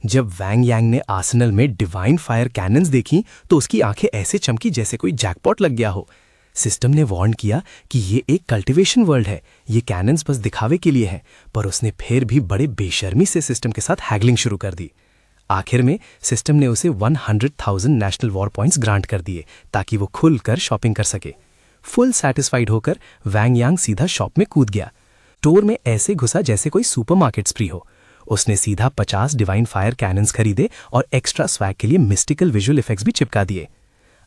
जब वैंग यांग ने आर्सेनल में डिवाइन फायर कैनन्स देखी तो उसकी आंखें ऐसे चमकी जैसे कोई जैकपॉट लग गया हो। सिस्टम ने वार्न किया कि ये एक कल्टीवेशन वर्ल्ड है, ये कैनन्स बस दिखावे के लिए हैं, पर उसने फिर भी बड़े बेशर्मी से सिस्टम के साथ हैगलिंग शुरू कर दी। आखिर में सिस्टम ने उसे 100,000 नेशनल वॉर पॉइंट्स ग्रांट कर दिए ताकि वो खुलकर शॉपिंग कर सके। फुल सेटिस्फाइड होकर वैंग यांग सीधा शॉप में कूद गया। स्टोर में ऐसे घुसा जैसे कोई सुपरमार्केट स्प्री हो। उसने सीधा 50 डिवाइन फायर कैनन्स खरीदे और एक्स्ट्रा स्वैग के लिए मिस्टिकल विजुअल इफेक्ट्स भी चिपका दिए।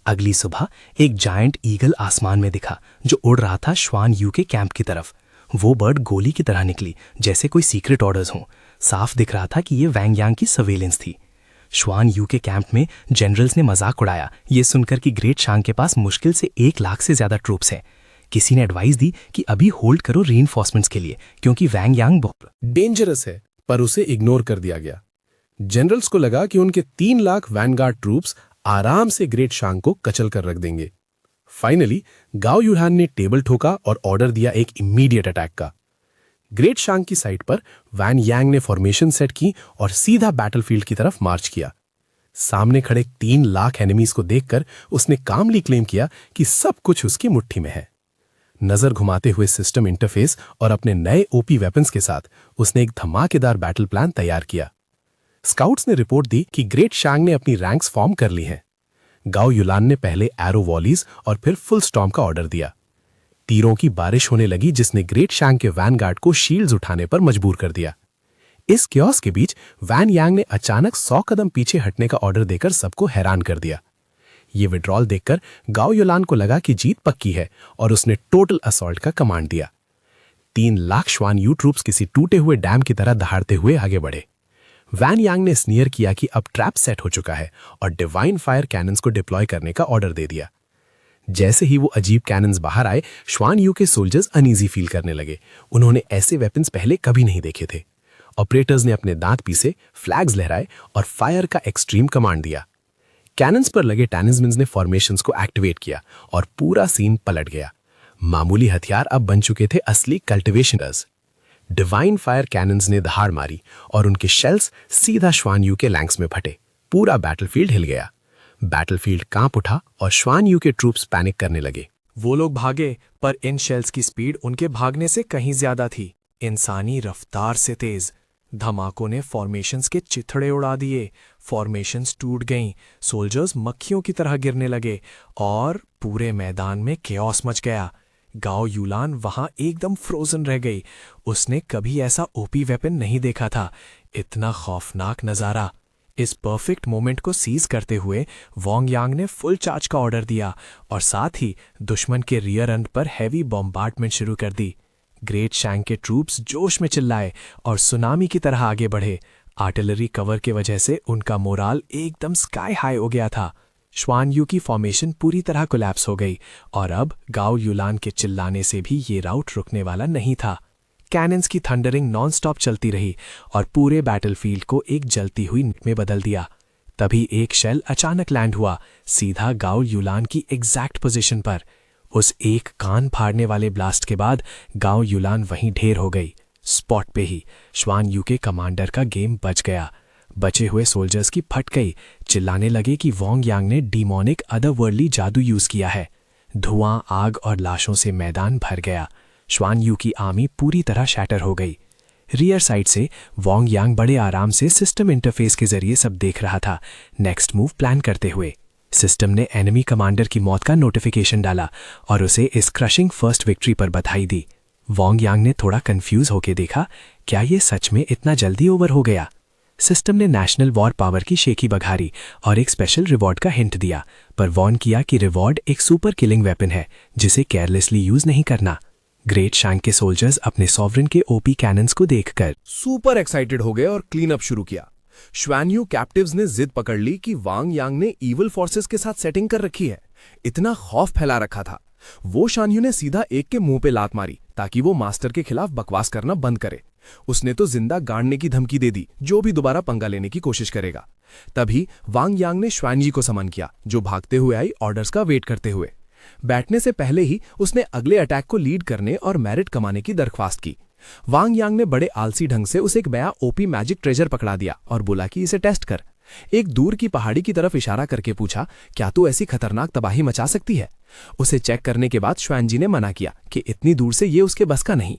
अगली सुबह एक जायंट ईगल आसमान में दिखा जो उड़ रहा था श्वान यू के कैंप की तरफ। वो बर्ड गोली की तरह निकली जैसे कोई सीक्रेट ऑर्डर्स हों। साफ दिख रहा था कि ये वैंग यांग की सर्वेलेंस थी। श्वान यू के कैंप में जनरल्स ने मजाक उड़ाया ये सुनकर कि ग्रेट शांग के पास मुश्किल से 1 लाख से ज्यादा ट्रूप्स हैं। किसी ने एडवाइस दी कि अभी होल्ड करो रीइंफोर्समेंट्स के लिए क्योंकि वैंग यांग बहुत डेंजरस है, पर उसे इग्नोर कर दिया गया। जनरल्स को लगा कि उनके 3 लाख वैनगार्ड ट्रूप्स आराम से ग्रेट शांग को कचल कर रख देंगे। फाइनली गाओ युहान ने टेबल ठोका और ऑर्डर दिया एक इमीडिएट अटैक का। ग्रेट शांग की साइड पर वैन यांग ने फॉर्मेशन सेट की और सीधा बैटलफील्ड की तरफ मार्च किया। सामने खड़े 3 लाख एनिमीज को देखकर उसने कामली क्लेम किया कि सब कुछ उसकी मुट्ठी में है। नजर घुमाते हुए सिस्टम इंटरफेस और अपने नए ओपी वेपन्स के साथ उसने एक धमाकेदार बैटल प्लान तैयार किया। स्काउट्स ने रिपोर्ट दी कि ग्रेट शांग ने अपनी रैंक्स फॉर्म कर ली हैं। गाओ युलान ने पहले एरो वॉलीज और फिर फुल स्टॉर्म का ऑर्डर दिया। तीरों की बारिश होने लगी जिसने ग्रेट शांग के वैनगार्ड को शील्ड्स उठाने पर मजबूर कर दिया। इस क्योस के बीच वैन यांग ने अचानक 100 कदम पीछे हटने का ऑर्डर देकर सबको हैरान कर दिया। ये विड्रॉल देखकर गाओ युलान को लगा कि जीत पक्की है और उसने टोटल असॉल्ट का कमांड दिया। 3 लाख श्वान यू ट्रूप्स किसी टूटे हुए डैम की तरह दहाड़ते हुए आगे बढ़े। वैन यांग ने स्नियर किया कि अब ट्रैप सेट हो चुका है और डिवाइन फायर कैनन्स को डिप्लॉय करने का ऑर्डर दे दिया। जैसे ही वो अजीब कैनन्स बाहर आए, श्वान यू के सोल्जर्स अनईजी फील करने लगे। उन्होंने ऐसे वेपन्स पहले कभी नहीं देखे थे। ऑपरेटर्स ने अपने दांत पीसे, फ्लैग्स लहराए और फायर का एक्सट्रीम कमांड दिया। कैनन्स पर लगे टैनिस्मन्स ने फॉर्मेशंस को एक्टिवेट किया और पूरा सीन पलट गया। मामूली हथियार अब बन चुके थे असली कल्टिवेशनर्स। डिवाइन फायर कैनन्स ने दहाड़ मारी और उनके शेल्स सीधा श्वान यू के लैंक्स में फटे। पूरा बैटलफील्ड हिल गया। बैटलफील्ड कांप उठा और श्वान यू के ट्रूप्स पैनिक करने लगे। वो लोग भागे, पर इन शेल्स की स्पीड उनके भागने से कहीं ज्यादा थी, इंसानी रफ्तार से तेज। धमाकों ने फॉर्मेशंस के चिथड़े उड़ा दिए। फॉर्मेशंस टूट गईं, सोल्जर्स मक्खियों की तरह गिरने लगे और पूरे मैदान में केओस मच गया। गाओ युलान वहां एकदम फ्रोजन रह गई। उसने कभी ऐसा ओपी वेपन नहीं देखा था। इतना खौफनाक नजारा। इस परफेक्ट मोमेंट को सीज करते हुए वॉन्ग यांग ने फुल चार्ज का ऑर्डर दिया और साथ ही दुश्मन के रियर एंड पर हैवी बॉम्बार्डमेंट शुरू कर दी। ग्रेट शांग के ट्रूप्स जोश में चिल्लाए और सुनामी की तरह आगे बढ़े। आर्टिलरी कवर के वजह से उनका मोराल एकदम स्काई हाई हो गया था। श्वान यू की फॉर्मेशन पूरी तरह कोलैप्स हो गई और अब गाओ युलान के चिल्लाने से भी ये राउट रुकने वाला नहीं था। कैनन्स की थंडरिंग नॉनस्टॉप चलती रही और पूरे बैटलफील्ड को एक जलती हुई निट में बदल दिया। तभी एक शेल अचानक लैंड हुआ सीधा गाओ युलान की एग्जैक्ट पोजीशन पर। उस एक कान फाड़ने वाले ब्लास्ट के बाद गाओ युलान वहीं ढेर हो गई। स्पॉट पे ही श्वान यू के कमांडर का गेम बच गया। बचे हुए सोल्जर्स की फट गई। चिल्लाने लगे कि वॉन्ग यांग ने डीमोनिक अदरवर्ल्डली जादू यूज किया है। धुआं, आग और लाशों से मैदान भर गया। श्वान यू की आर्मी पूरी तरह शैटर हो गई। रियर साइड से वॉन्ग यांग बड़े आराम से सिस्टम इंटरफेस के जरिए सब देख रहा था, नेक्स्ट मूव प्लान करते हुए। सिस्टम ने एनिमी कमांडर की मौत का नोटिफिकेशन डाला और उसे इस क्रशिंग फर्स्ट विक्ट्री पर बधाई दी। वॉन्ग यांग ने थोड़ा कंफ्यूज होकर देखा, क्या ये सच में इतना जल्दी ओवर हो गया? सिस्टम ने नेशनल वॉर पावर की शेखी बघारी और एक स्पेशल रिवॉर्ड का हिंट दिया, पर वॉर्न किया कि रिवॉर्ड एक सुपर किलिंग वेपन है जिसे केयरलेसली यूज नहीं करना। ग्रेट शांग के सोल्जर्स अपने सॉवरेन के ओपी कैनन्स को देखकर सुपर एक्साइटेड हो गए और क्लीन अप शुरू किया। श्वान यू कैप्टिव्स ने जिद पकड़ ली कि वांग यांग ने इविल फोर्सेस के साथ सेटिंग कर रखी है। इतना खौफ फैला रखा था। वो शान यू ने सीधा एक के मुंह पे लात मारी ताकि वो मास्टर के खिलाफ बकवास करना बंद करे। उसने तो जिंदा गाड़ने की धमकी दे दी जो भी दोबारा पंगा लेने की कोशिश करेगा। तभी वांग यांग ने श्वान जी को समन किया जो भागते हुए आई ऑर्डर्स का वेट करते हुए। बैठने से पहले ही उसने अगले अटैक को लीड करने और मेरिट कमाने की दरख्वास्त की। वांग यांग ने बड़े आलसी ढंग से उसे एक बया ओपी मैजिक ट्रेजर पकड़ा दिया और बोला कि इसे टेस्ट कर। एक दूर की पहाड़ी की तरफ इशारा करके पूछा, क्या तू ऐसी खतरनाक तबाही मचा सकती है? उसे चेक करने के बाद श्वान जी ने मना किया कि इतनी दूर से ये उसके बस का नहीं।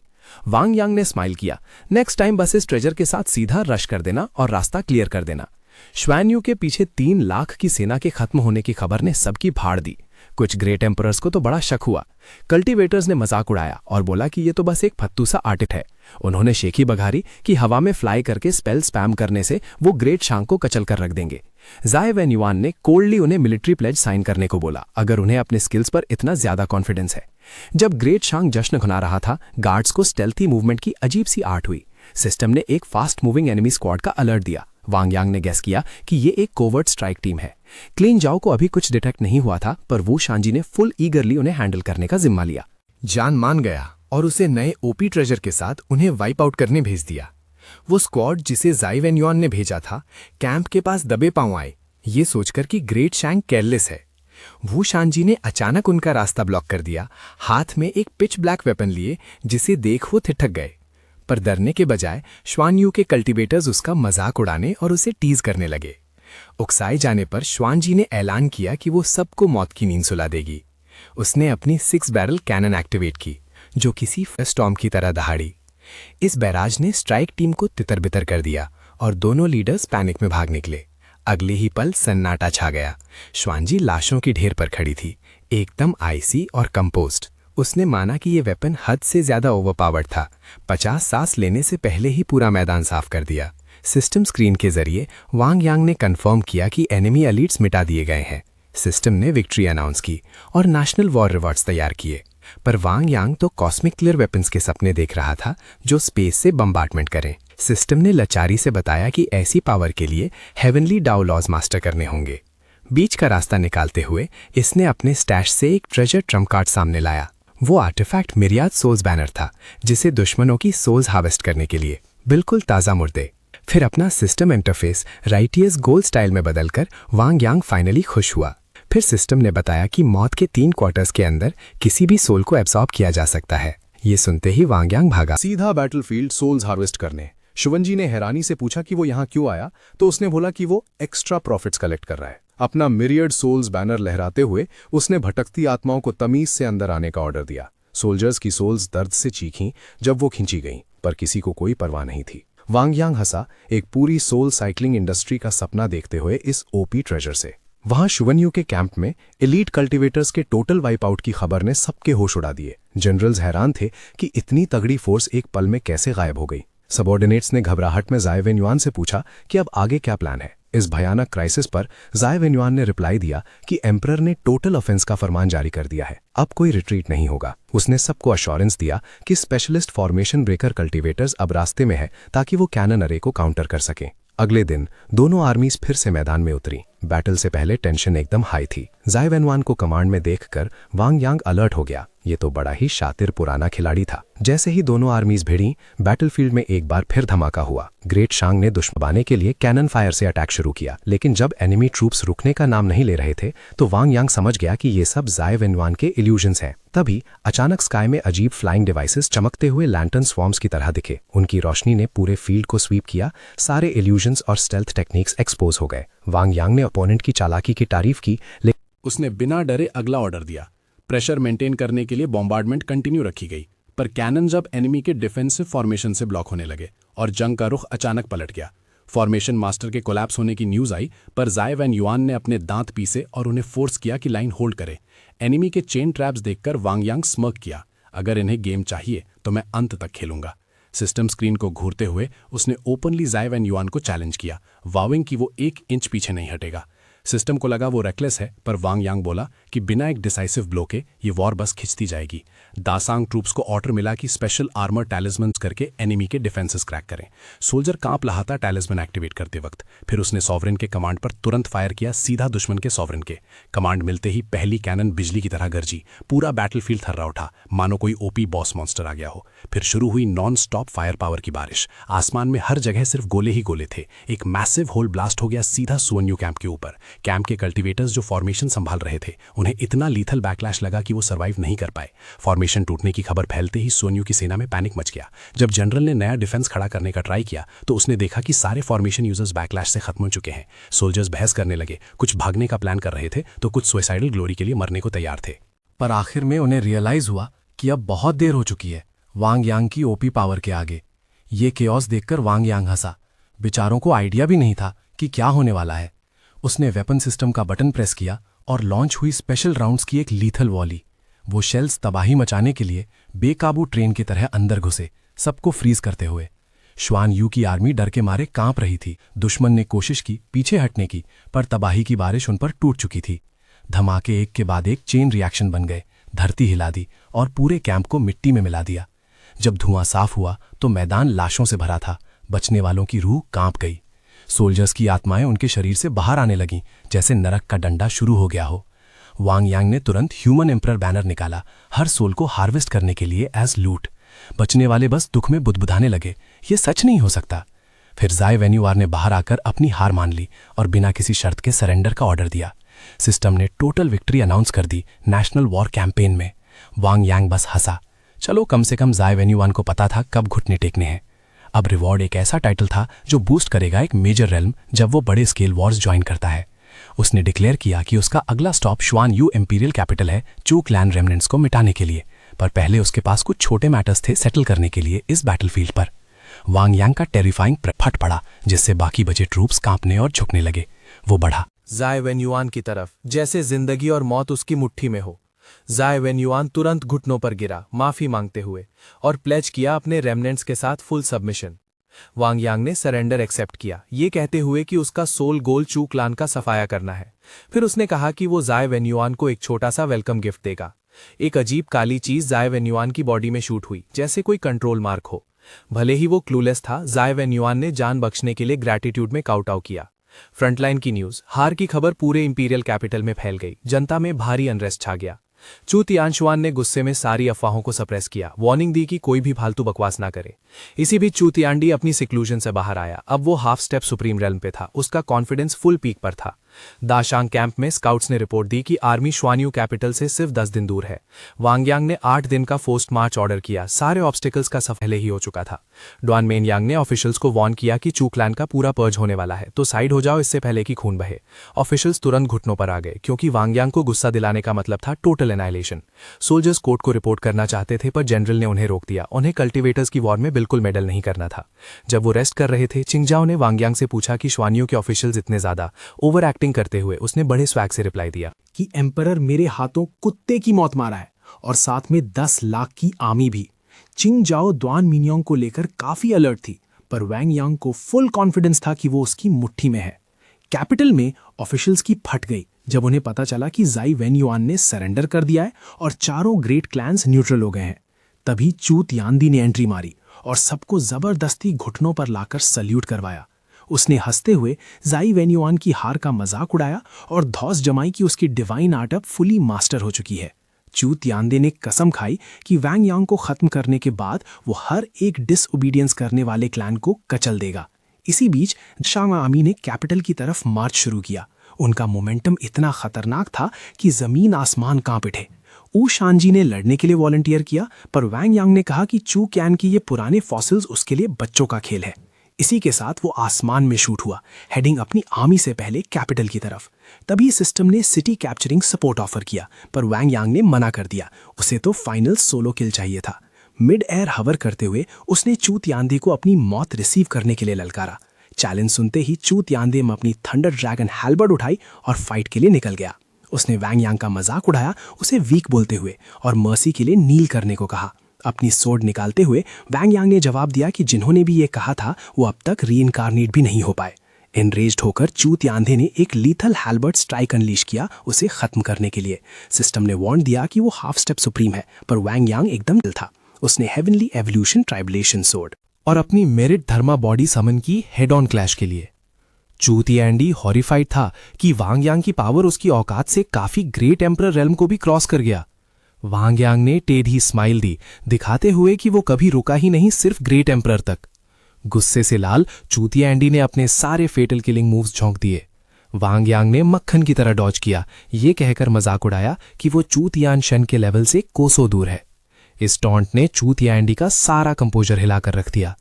वांग यांग ने स्माइल किया, नेक्स्ट टाइम बस इस ट्रेजर के साथ सीधा रश कर देना और रास्ता क्लियर कर देना। श्वान के पीछे 3 लाख की सेना के खत्म होने की खबर ने सबकी फाड़ दी। कुछ ग्रेट एम्परर्स को तो बड़ा शक हुआ। कल्टीवेटर्स ने मजाक उड़ाया और बोला कि ये तो बस एक फत्तू सा आर्टिस्ट है। उन्होंने शेखी बघारी कि हवा में फ्लाई करके स्पेल स्पैम करने से वो ग्रेट शांग को कचल कर रख देंगे। ज़ाई वैन युआन ने कोल्डली उन्हें मिलिट्री प्लेज साइन करने को बोला, अगर उन्हें अपने स्किल्स पर इतना ज्यादा कॉन्फिडेंस है। जब ग्रेट शांग जश्न मना रहा था, गार्ड्स को स्टेल्थी मूवमेंट की अजीब सी आर्ट हुई। सिस्टम ने एक फास्ट मूविंग एनिमी स्क्वाड का अलर्ट दिया। वांग यांग ने गैस किया कि ये एक कोवर्ट स्ट्राइक टीम है। क्लीन जाओ को अभी कुछ डिटेक्ट नहीं हुआ था, पर वो शांजी ने फुल ईगरली उन्हें हैंडल करने का जिम्मा लिया। जान मान गया और उसे नए ओपी ट्रेजर के साथ उन्हें वाइप आउट करने भेज दिया। वो स्क्वाड जिसे ज़ाई वैन युआन ने भेजा था, कैंप के पास दबे पांव आए, ये सोचकर कि ग्रेट शैंग केयरलेस है। वो शांजी ने अचानक उनका रास्ता ब्लॉक कर दिया, हाथ में एक पिच ब्लैक वेपन लिए, जिसे देख वो ठिठक गए। पर डरने के बजाय श्वान यू के कल्टीवेटर्स उसका मजाक उड़ाने और उसे टीज करने लगे। उकसाए जाने पर श्वान जी ने ऐलान किया कि वो सबको मौत की नींद सुला देगी। उसने अपनी 6 बैरल कैनन एक्टिवेट की, जो किसी स्टॉर्म की तरह दहाड़ी। इस बैराज ने स्ट्राइक टीम को तितर बितर कर दिया और दोनों लीडर्स पैनिक में भाग निकले। अगले ही पल सन्नाटा छा गया। श्वानजी लाशों की ढेर पर खड़ी थी, एकदम आइसी और कंपोस्ट। उसने माना कि ये वेपन हद से ज्यादा ओवरपावर्ड था। 50 सांस लेने से पहले ही पूरा मैदान साफ कर दिया। सिस्टम स्क्रीन के जरिए वांग यांग ने कंफर्म किया कि एनिमी एलीट्स मिटा दिए गए हैं। सिस्टम ने विक्ट्री अनाउंस की और नेशनल वॉर रिवॉर्ड्स तैयार किए। पर वांग यांग तो कॉस्मिक क्लियर वेपन्स के सपने देख रहा था, जो स्पेस से बम्बार्टमेंट करें। सिस्टम ने लाचारी से बताया कि ऐसी पावर के लिए हेवनली डाउ लॉज मास्टर करने होंगे। बीच का रास्ता निकालते हुए इसने अपने स्टैश से एक ट्रेजर ट्रम्प कार्ड सामने लाया। वो आर्टिफैक्ट मिरियाद सोल्स बैनर था, जिसे दुश्मनों की सोल्स हार्वेस्ट करने के लिए, बिल्कुल ताज़ा मुर्दे। फिर अपना सिस्टम इंटरफेस राइटियस गोल स्टाइल में बदलकर वांग यांग फाइनली खुश हुआ। फिर सिस्टम ने बताया कि मौत के 3 क्वार्टर्स के अंदर किसी भी सोल को एब्सॉर्ब किया जा सकता है। ये सुनते ही वांग यांग भागा सीधा बैटलफील्ड सोल्स हार्वेस्ट करने। शिवनजी ने हैरानी से पूछा कि वो यहाँ क्यों आया, तो उसने बोला कि वो एक्स्ट्रा प्रॉफिट्स कलेक्ट कर रहा है। अपना मिरियड सोल्स बैनर लहराते हुए उसने भटकती आत्माओं को तमीज से अंदर आने का ऑर्डर दिया। सोल्जर्स की सोल्स दर्द से चीखीं जब वो खींची गईं, पर किसी को कोई परवाह नहीं थी। वांग यांग हंसा, एक पूरी सोल साइकिलिंग इंडस्ट्री का सपना देखते हुए इस ओपी ट्रेजर से। वहां शुवनयू के कैंप में एलीट कल्टीवेटर्स के टोटल वाइप आउट की खबर ने सबके होश उड़ा दिए। जनरल्स हैरान थे कि इतनी तगड़ी फोर्स एक पल में कैसे गायब हो गई। सबॉर्डिनेट्स ने घबराहट में ज़ाई वैन युआन से पूछा कि अब आगे क्या प्लान है। इस भयानक क्राइसिस पर ज़ाई वैन युआन ने रिप्लाई दिया कि एम्परर ने टोटल ऑफेंस का फरमान जारी कर दिया है, अब कोई रिट्रीट नहीं होगा। उसने सबको अश्योरेंस दिया कि स्पेशलिस्ट फॉर्मेशन ब्रेकर कल्टीवेटर्स अब रास्ते में है, ताकि वो कैनन अरे को काउंटर कर सकें। अगले दिन दोनों आर्मीज फिर से मैदान में उतरी। बैटल से पहले टेंशन एकदम हाई थी। ज़ाई वैन युआन को कमांड में देखकर वांग यांग अलर्ट हो गया। ये तो बड़ा ही शातिर पुराना खिलाड़ी था। जैसे ही दोनों आर्मीज भिड़ी, बैटलफील्ड में एक बार फिर धमाका हुआ। ग्रेट शांग ने दुश्मन के लिए कैनन फायर से अटैक शुरू किया, लेकिन जब एनिमी ट्रूप्स रुकने का नाम नहीं ले रहे थे, तो वांग यांग समझ गया कि ये सब ज़ाई वैन युआन के इल्यूजन्स हैं। तभी अचानक स्काई में अजीब फ्लाइंग डिवाइसेस चमकते हुए लैंटर्न स्वॉर्म्स की तरह दिखे। उनकी रोशनी ने पूरे फील्ड को स्वीप किया। सारे इल्यूजन्स और स्टेल्थ टेक्निक्स एक्सपोज हो गए। वांग यांग ने ओपोनेंट की चालाकी की तारीफ की, लेकिन उसने बिना डरे अगला ऑर्डर दिया। प्रेशर मेंटेन करने के लिए बॉम्बार्डमेंट कंटिन्यू रखी गई, पर कैनन जब एनिमी के डिफेंसिव फॉर्मेशन से ब्लॉक होने लगे और जंग का रुख अचानक पलट गया। फॉर्मेशन मास्टर के कोलैप्स होने की न्यूज आई, पर ज़ाई वैन युआन ने अपने दांत पीसे और उन्हें फोर्स किया कि लाइन होल्ड करे। एनिमी के चेन ट्रैप्स देखकर वांग यांग स्मर्क किया, अगर इन्हें गेम चाहिए तो मैं अंत तक खेलूंगा। सिस्टम स्क्रीन को घूरते हुए उसने ओपनली ज़ाई वैन युआन को चैलेंज किया, वाविंग कि वो 1 इंच पीछे नहीं हटेगा। सिस्टम को लगा वो रेकलेस है, पर वांग यांग बोला कि बिना एक डिसाइसिव ब्लो के ये वॉर बस खिंचती जाएगी। दासांग ट्रूप्स को ऑर्डर मिला कि स्पेशल आर्मर टैलिस्मन्स करके एनिमी के डिफेंसेस क्रैक करें। सोल्जर कांप रहा था टैलिस्मन एक्टिवेट करते वक्त। फिर उसने सॉवरेन के कमांड पर तुरंत फायर किया, सीधा दुश्मन के सॉवरेन के। कमांड मिलते ही पहली कैनन बिजली की तरह गरजी। पूरा बैटलफील्ड थर्रा उठा, मानो कोई ओपी बॉस मॉन्स्टर आ गया हो। फिर शुरू हुई नॉन स्टॉप फायर पावर की बारिश। आसमान में हर जगह सिर्फ गोले ही गोले थे। एक मैसिव होल ब्लास्ट हो गया सीधा सुवनयू कैंप के ऊपर। कैंप के कल्टीवेटर्स जो फॉर्मेशन संभाल रहे थे, उन्हें इतना लीथल बैकलैश लगा कि वो सर्वाइव नहीं कर पाए। फॉर्मेशन टूटने की खबर फैलते ही सुवनयू की सेना में पैनिक मच गया। जब जनरल ने नया डिफेंस खड़ा करने का ट्राई किया, तो उसने देखा कि सारे फॉर्मेशन यूजर्स बैकलैश से खत्म हो चुके हैं। सोल्जर्स बहस करने लगे, कुछ भागने का प्लान कर रहे थे, तो कुछ सुसाइडल ग्लोरी के लिए मरने को तैयार थे। पर आखिर में उन्हें रियलाइज हुआ कि अब बहुत देर हो चुकी है वांग यांग की ओपी पावर के आगे। ये केओस देखकर वांग यांग हंसा। बेचारों को आइडिया भी नहीं था कि क्या होने वाला है। उसने वेपन सिस्टम का बटन प्रेस किया और लॉन्च हुई स्पेशल राउंड्स की एक लीथल वॉली। वो शेल्स तबाही मचाने के लिए बेकाबू ट्रेन की तरह अंदर घुसे, सबको फ्रीज करते हुए। श्वान यू की आर्मी डर के मारे कांप रही थी। दुश्मन ने कोशिश की पीछे हटने की, पर तबाही की बारिश उन पर टूट चुकी थी। धमाके एक के बाद एक चेन रिएक्शन बन गए, धरती हिला दी और पूरे कैंप को मिट्टी में मिला दिया। जब धुआं साफ हुआ तो मैदान लाशों से भरा था। बचने वालों की रूह कांप गई। सोल्जर्स की आत्माएं उनके शरीर से बाहर आने लगीं, जैसे नरक का डंडा शुरू हो गया हो। वांग यांग ने तुरंत ह्यूमन एम्परर बैनर निकाला, हर सोल को हार्वेस्ट करने के लिए एज लूट। बचने वाले बस दुख में बुदबुदाने लगे, ये सच नहीं हो सकता। फिर जाय वेन्यूआर ने बाहर आकर अपनी हार मान ली और बिना किसी शर्त के सरेंडर का ऑर्डर दिया। सिस्टम ने टोटल विक्ट्री अनाउंस कर दी नेशनल वॉर कैंपेन में। वांग यांग बस हंसा। चलो, कम से कम जाय वेन्यूआन को पता था कब घुटने टेकने हैं। अब रिवॉर्ड एक ऐसा टाइटल था जो बूस्ट करेगा एक मेजर रेल्म जब वो बड़े स्केल वॉर्स ज्वाइन करता है। उसने डिक्लेयर किया कि उसका अगला स्टॉप श्वान यू इंपीरियल कैपिटल है, चू क्लैन रेमनेंट्स को मिटाने के लिए। पर पहले उसके पास कुछ छोटे मैटर्स थे सेटल करने के लिए इस बैटलफील्ड पर। वांग यांग का टेरिफाइंग फट पड़ा, जिससे बाकी बचे ट्रूप्स कांपने और झुकने लगे। वो बढ़ा जाय वेन्युआन की तरफ, जैसे जिंदगी और मौत उसकी मुट्ठी में हो। जाय वेन्युआन तुरंत घुटनों पर गिरा, माफी मांगते हुए, और प्लेज किया अपने रेमनेंट्स के साथ फुल सबमिशन। वांग यांग ने सरेंडर एक्सेप्ट किया, ये कहते हुए कि उसका सोल गोल चू क्लान का सफाया करना है। फिर उसने कहा कि वो जाय वेन्युआन को एक छोटा सा वेलकम गिफ्ट देगा। एक अजीब काली चीज जाय वेन्युआन की बॉडी में शूट हुई, जैसे कोई कंट्रोल मार्क हो। भले ही वो क्लूलेस था, जाय वेन्युआन ने जान बख्शने के लिए ग्रैटिट्यूड में काउटाउ किया। फ्रंटलाइन की न्यूज, हार की खबर पूरे इंपीरियल कैपिटल में फैल गई। जनता में भारी अनरेस्ट छा गया। चू तियानशुआन ने गुस्से में सारी अफवाहों को सप्रेस किया, वार्निंग दी कि कोई भी फालतू बकवास ना करे। इसी बीच चू तियांडी अपनी सिक्लूजन से बाहर आया। अब वो हाफ स्टेप सुप्रीम रेल्म पे था, उसका कॉन्फिडेंस फुल पीक पर था। दाशांग कैंप में स्काउट्स ने रिपोर्ट दी कि आर्मी श्वानयू कैपिटल से सिर्फ 10 दिन दूर है। वांग यांग ने 8 दिन का फोर्स्ड मार्च ऑर्डर किया, सारे ऑब्स्टिकल्स का सफल ही हो चुका था। डॉन मेन यांग ने ऑफिशियल्स को वार्न किया कि चू क्लैन का पूरा पर्ज होने वाला है, तो साइड हो जाओ इससे पहले कि खून बहे। ऑफिशियल्स तुरंत घुटनों पर आ गए, क्योंकि वांग यांग को गुस्सा दिलाने का मतलब था टोटल एनाइलेशन। सोल्जर्स कोर्ट को रिपोर्ट करना चाहते थे, पर जनरल ने उन्हें रोक दिया। उन्हें कल्टिवेटर्स की वॉर में बिल्कुल मेडल नहीं करना था। जब वो रेस्ट कर रहे थे, चिंगजाओ ने वांग यांग से पूछा कि श्वानियों के ऑफिशियल्स इतने ज्यादा ओवर एक्टिंग करते हुए। उसने बड़े स्वैग से रिप्लाई दिया कि एम्परर मेरे हाथों कुत्ते की मौत मारा है, और साथ में 10 लाख की आर्मी भी। चिंगजाओ द्वान मिन्योंग को लेकर काफी अलर्ट थी, पर वैंग यांग को फुल कॉन्फिडेंस था कि वो उसकी मुट्ठी में है। कैपिटल में ऑफिशियल्स की फट गई जब उन्हें पता चला कि जाई वेन्युआन ने सरेंडर कर दिया है और चारों ग्रेट क्लैंस न्यूट्रल हो गए हैं। तभी चू तियांदी ने एंट्री मारी और सबको जबरदस्ती घुटनों पर लाकर सल्यूट करवाया। उसने हंसते हुए जाई वेन्युआन की हार का मजाक उड़ाया और धौस जमाई कि उसकी डिवाइन आर्ट अब फुली मास्टर हो चुकी है। चू तियांदे ने कसम खाई कि वैंग यांग को खत्म करने के बाद वो हर एक डिसओबीडियंस करने वाले क्लैन को कचल देगा। इसी बीच शांग आर्मी ने कैपिटल की तरफ मार्च शुरू किया। उनका मोमेंटम इतना खतरनाक था कि जमीन आसमान कांप उठे। ऊ शानजी ने लड़ने के लिए वॉलंटियर किया, पर वैंग यांग ने कहा कि चू कैन की ये पुराने फॉसिल्स उसके लिए बच्चों का खेल है। इसी के साथ वो आसमान में शूट हुआ, हेडिंग अपनी आर्मी से पहले कैपिटल की तरफ। तभी सिस्टम ने सिटी कैप्चरिंग सपोर्ट ऑफर किया, पर वैंग यांग ने मना कर दिया। उसे तो फाइनल सोलो किल चाहिए था। मिड एयर हवर करते हुए उसने चू तियांदे को अपनी मौत रिसीव करने के लिए ललकारा। चैलेंज सुनते ही चू तियांदे में अपनी थंडर ड्रैगन हैल्बर्ड उठाई और फाइट के लिए निकल गया। उसने वैंग यांग का मजाक उड़ाया, उसे वीक बोलते हुए, और मर्सी के लिए नील करने को कहा। अपनी सोर्ड निकालते हुए वैंग यांग ने जवाब दिया कि जिन्होंने भी ये कहा था वो अब तक रीइंकार्नेट भी नहीं हो पाए। एनरेज्ड होकर चू तियांदे ने एक लीथल हैल्बर्ड स्ट्राइक अनलीश किया उसे खत्म करने के लिए। सिस्टम ने वार्न दिया कि वो हाफ स्टेप सुप्रीम है, पर वैंग यांग एकदम दिल था। उसने हेवनली एवोल्यूशन ट्राइबलेशन सोर्ड और अपनी मेरिट धर्मा बॉडी समन की हेड ऑन क्लैश के लिए। चू तियांडी हॉरिफाइड था कि वांग यांग की पावर उसकी औकात से काफी ग्रेट एम्परर रेल्म को भी क्रॉस कर गया। वांग यांग ने टेढ़ी स्माइल दी, दिखाते हुए कि वो कभी रुका ही नहीं, सिर्फ ग्रेट एम्परर तक। गुस्से से लाल चू तियांडी ने अपने सारे फेटल किलिंग मूव्स झोंक दिए। वांग यांग ने मक्खन की तरह डॉज किया, ये कहकर मजाक उड़ाया कि वो चू तियानशन के लेवल से कोसों दूर है। इस टॉन्ट ने चू तियांडी का सारा कंपोजर हिलाकर रख दिया।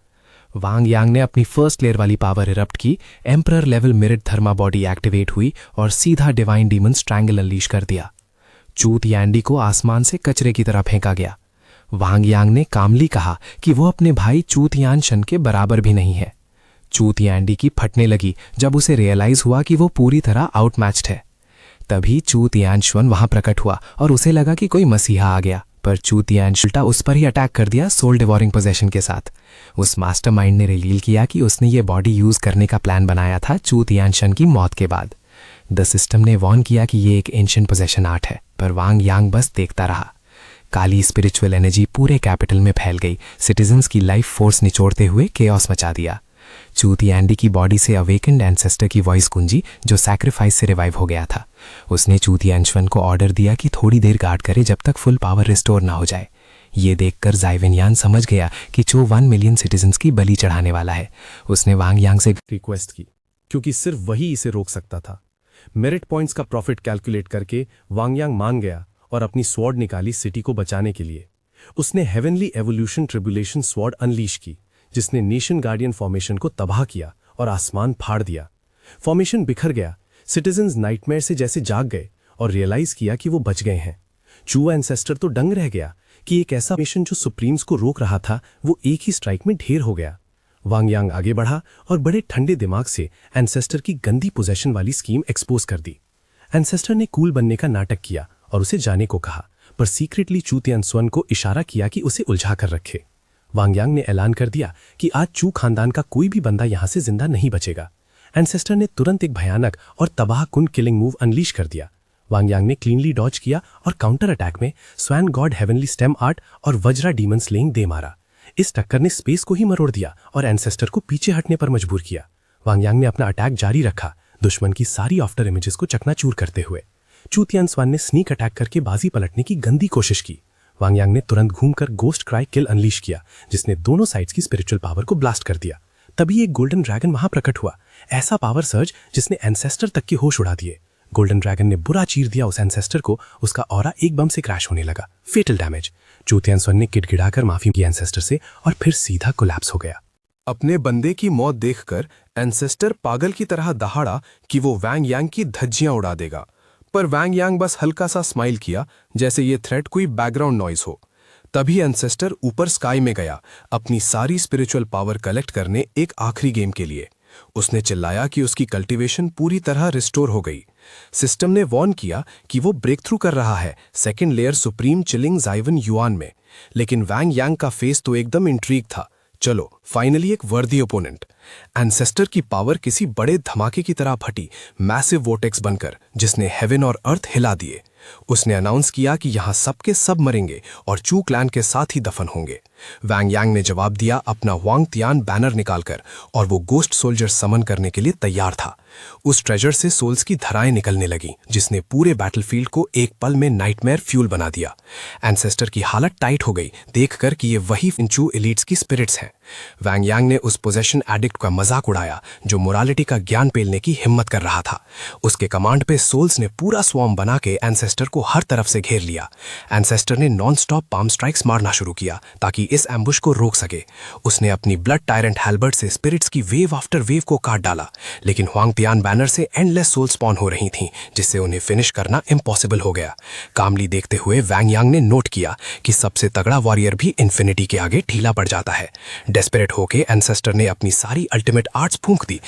वांग यांग ने अपनी फर्स्ट लेयर वाली पावर इरप्ट की, एम्परर लेवल मिरिट धर्मा बॉडी एक्टिवेट हुई और सीधा डिवाइन डीमन स्ट्रैंगल अनलीश कर दिया। चू तियांडी को आसमान से कचरे की तरह फेंका गया। वांग यांग ने कामली कहा कि वो अपने भाई चू तियानशन के बराबर भी नहीं है। चू तियांडी की फटने लगी जब उसे रियलाइज हुआ कि वो पूरी तरह आउटमैच्ड है। तभी चू तियानश्वन वहां प्रकट हुआ और उसे लगा कि कोई मसीहा आ गया, पर चू तियानश्वन उल्टा उस पर ही अटैक कर दिया सोल डिवोरिंग पोजेशन के साथ। उस मास्टरमाइंड ने रिवील किया कि उसने ये बॉडी यूज करने का प्लान बनाया था चू तियानशन की मौत के बाद। द सिस्टम ने वॉर्न किया कि ये एक एंशिएंट पोजेशन आर्ट है, पर वांग यांग बस देखता रहा। काली स्पिरिचुअल एनर्जी पूरे कैपिटल में फैल गई, सिटीजन्स की लाइफ फोर्स निचोड़ते हुए केओस मचा दिया। चू तियांडी की बॉडी से अवेकेंड एंसेस्टर की वॉइस गूंजी जो सैक्रिफाइस से रिवाइव हो गया था। उसने चू तियानश्वन को ऑर्डर दिया कि थोड़ी देर गार्ड करे जब तक फुल पावर रिस्टोर ना हो जाए। ये देखकर ज़ाई वेनयान समझ गया कि चू 1 मिलियन सिटीजन्स की बलि चढ़ाने वाला है। उसने वांग यांग से रिक्वेस्ट की, क्योंकि सिर्फ वही इसे रोक सकता था। मेरिट पॉइंट्स का प्रॉफिट कैलकुलेट करके वांग यांग मान गया और अपनी स्वॉर्ड निकाली सिटी को बचाने के लिए। उसने heavenly evolution tribulation sword unleash की, जिसने नेशन गार्डियन फॉर्मेशन को तबाह किया और आसमान फाड़ दिया। फॉर्मेशन बिखर गया, सिटीजन्स नाइटमेयर से जैसे जाग गए और रियलाइज किया कि वो बच गए हैं। चू एंसेस्टर तो दंग रह गया कि एक ऐसा मिशन जो सुप्रीम्स को रोक रहा था वो एक ही स्ट्राइक में ढेर हो गया। वांग यांग आगे बढ़ा और बड़े ठंडे दिमाग से एंसेस्टर की गंदी पोजेशन वाली स्कीम एक्सपोज कर दी। एंसेस्टर ने कूल बनने का नाटक किया और उसे जाने को कहा, पर सीक्रेटली चू तियानश्वन को इशारा किया कि उसे उलझा कर रखे। वांग यांग ने ऐलान कर दिया कि आज चू खानदान का कोई भी बंदा यहां से जिंदा नहीं बचेगा। एंसेस्टर ने तुरंत एक भयानक और तबाहकुन किलिंग मूव अनलीश कर दिया। वांग यांग ने क्लीनली डॉज किया और काउंटर अटैक में swan God heavenly stem art और वज्रा डीमन स्लेइंग दे मारा। इस टक्कर ने स्पेस को ही मरोड़ दिया और एंसेस्टर को पीछे हटने पर मजबूर किया। वांग यांग ने अपना अटैक जारी रखा, दुश्मन की सारी आफ्टर इमेजेस को चकनाचूर करते हुए। चू तियानश्वन ने स्नीक अटैक करके बाजी पलटने की गंदी कोशिश की। वांग यांग ने तुरंत घूमकर गोस्ट क्राई किल अनलीश किया, जिसने दोनों साइड्स की स्पिरिचुअल पावर को ब्लास्ट कर दिया। तभी एक गोल्डन ड्रैगन वहां प्रकट हुआ, ऐसा पावर सर्ज जिसने एंसेस्टर तक के होश उड़ा दिए। गोल्डन ड्रैगन ने बुरा चीर दिया उस एंसेस्टर को, उसका ऑरा एक बम से क्रैश होने लगा, फेटल डैमेज। चू तियानश्वन ने गिड़गिड़ाकर माफी की एंसेस्टर से और फिर सीधा कोलैप्स हो गया। अपने बंदे की मौत देखकर एंसेस्टर पागल की तरह दहाड़ा कि वो वांग यांग की धज्जियां उड़ा देगा, पर वांग यांग बस हल्का सा स्माइल किया जैसे ये थ्रेट कोई बैकग्राउंड नॉइज हो। तभी एंसेस्टर ऊपर स्काई में गया अपनी सारी स्पिरिचुअल पावर कलेक्ट करने एक आखिरी गेम के लिए। उसने चिल्लाया कि उसकी कल्टीवेशन पूरी तरह रिस्टोर हो गई। सिस्टम ने वॉर्न किया कि वो ब्रेक थ्रू कर रहा है सेकेंड लेयर सुप्रीम चिलिंग ज़ाइवन युआन में, लेकिन वांग यांग का फेस तो एकदम इंट्रीग था। चलो फाइनली एक वर्दी ओपोनेंट। एंसेस्टर की पावर किसी बड़े धमाके की तरह फटी, मैसिव वोटेक्स बनकर, जिसने हेवन और अर्थ हिला दिए। उसने अनाउंस किया कि यहां सबके सब मरेंगे और चू क्लैन के साथ ही दफन होंगे। वांग यांग ने जवाब दिया अपना वांग तियान बैनर निकालकर, और वो गोस्ट सोल्जर समन करने के लिए तैयार था। उस ट्रेजर से सोल्स की धाराएं निकलने लगी, जिसने पूरे बैटलफील्ड को एक पल में नाइटमेयर फ्यूल बना दिया। एंसेस्टर की हालत टाइट हो गई देखकर कि ये वही चू एलीट्स की स्पिरिट्स हैं। वांग यांग ने उस पोजेशन एडिक्ट का मजाक उड़ाया जो मोरालिटी का ज्ञान पेलने की हिम्मत कर रहा था। उसके कमांड पे सोल्स ने पूरा स्वॉर्म बना के एंसेस्टर को हर तरफ से घेर लिया। एंसेस्टर ने नॉन स्टॉप पाम स्ट्राइक्स मारना शुरू किया ताकि इस एम्बुश को रोक सके। उसने अपनी ब्लड टायरेंट हैल्बर्ट से स्पिरिट्स की वेव आफ्टर वेव को काट डाला, लेकिन हुआंग तियान बैनर से एंडलेस सोल स्पॉन हो रही थीं, जिससे उन्हें फिनिश करना इम्पॉसिबल हो गया। कामली देखते हुए वांग यांग ने नोट किया कि सबसे तगड़ा वॉरियर भी इन्फिनिटी के आगे ढीला पड़ जाता है। डेस्परेट होके एंसेस्टर ने अपनी सारी अल्टीमेट आर्ट्स फूंक दी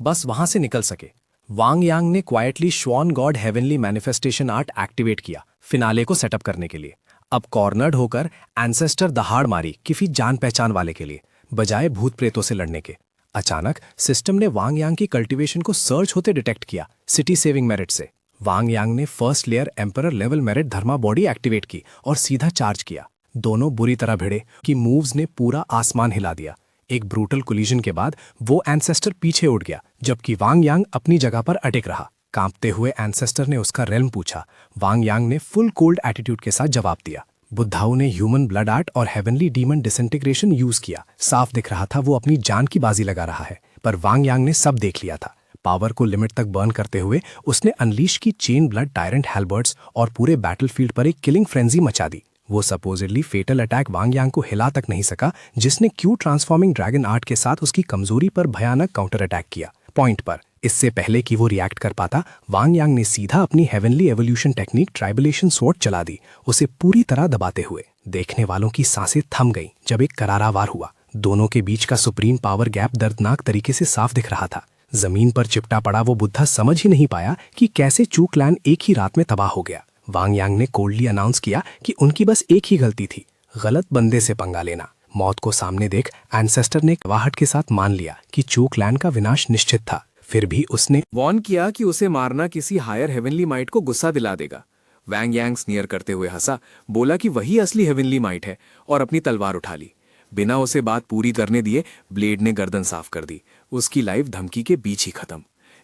बस वहां से निकल सके। वांग यांग ने क्वाइटली श्वान God heavenly manifestation art activate किया फिनाले को सेटअप करने के लिए। अब कॉर्नर्ड होकर एंसेस्टर दहाड़ मारी किसी जान पहचान वाले के लिए, बजाय भूत प्रेतों से लड़ने के। अचानक सिस्टम ने वांग यांग की कल्टीवेशन को सर्च होते डिटेक्ट किया सिटी सेविंग मेरिट से। वांग यांग ने first layer emperor level merit dharma body activate की और सीधा चार्ज किया। दोनों बुरी तरह भिड़े कि मूव्स ने पूरा आसमान हिला दिया। एक ब्रूटल कोलिजन के बाद वो एंसेस्टर पीछे उड़ गया, जबकि वांग यांग अपनी जगह पर अटक रहा। कांपते हुए एंसेस्टर ने उसका रेल्म पूछा। वांग यांग ने फुल कोल्ड एटीट्यूड के साथ जवाब दिया। बुद्धाओं ने ह्यूमन ब्लड आर्ट और हेवनली डीमन डिसइंटीग्रेशन यूज किया। साफ दिख रहा था वो अपनी जान की बाजी लगा रहा है, पर वांग यांग ने सब देख लिया था। पावर को लिमिट तक बर्न करते हुए उसने अनलीश की चेन ब्लड टायरेंट हैल्बर्ट्स और पूरे बैटलफील्ड पर एक किलिंग फ्रेंजी मचा दी। वो सपोजिडली फेटल अटैक वांग यांग को हिला तक नहीं सका, जिसने क्यू ट्रांसफॉर्मिंग ड्रैगन आर्ट के साथ उसकी कमजोरी पर भयानक काउंटर अटैक किया पॉइंट पर। इससे पहले कि वो रिएक्ट कर पाता, वांग यांग ने सीधा अपनी हेवनली एवोल्यूशन टेक्निक ट्राइबलेशन स्वॉर्ड चला दी, उसे पूरी तरह दबाते हुए। देखने वालों की सांसें थम गईं जब एक करारा वार हुआ। दोनों के बीच का सुप्रीम पावर गैप दर्दनाक तरीके से साफ दिख रहा था। जमीन पर चिपटा पड़ा वो बुद्धा समझ ही नहीं पाया कि कैसे चू क्लैन एक ही रात में तबाह हो गया। वांग यांग ने कोल्डली अनाउंस किया कि उनकी बस एक ही गलती थी, गलत बंदे से पंगा लेना। मौत को सामने देख एंसेस्टर ने वाहट के साथ मान लिया कि चू क्लैन का विनाश निश्चित था। फिर भी उसने वॉर्न किया कि उसे मारना किसी हायर हेवनली माइट को गुस्सा दिला देगा। वैंग यांग स्नियर करते हुए हंसा, बोला कि वही असली हेवनली माइट है और अपनी तलवार उठा ली। बिना उसे बात पूरी करने दिए ब्लेड ने गर्दन साफ कर दी। उसकी लाइफ धमकी के बीच ही खत्म।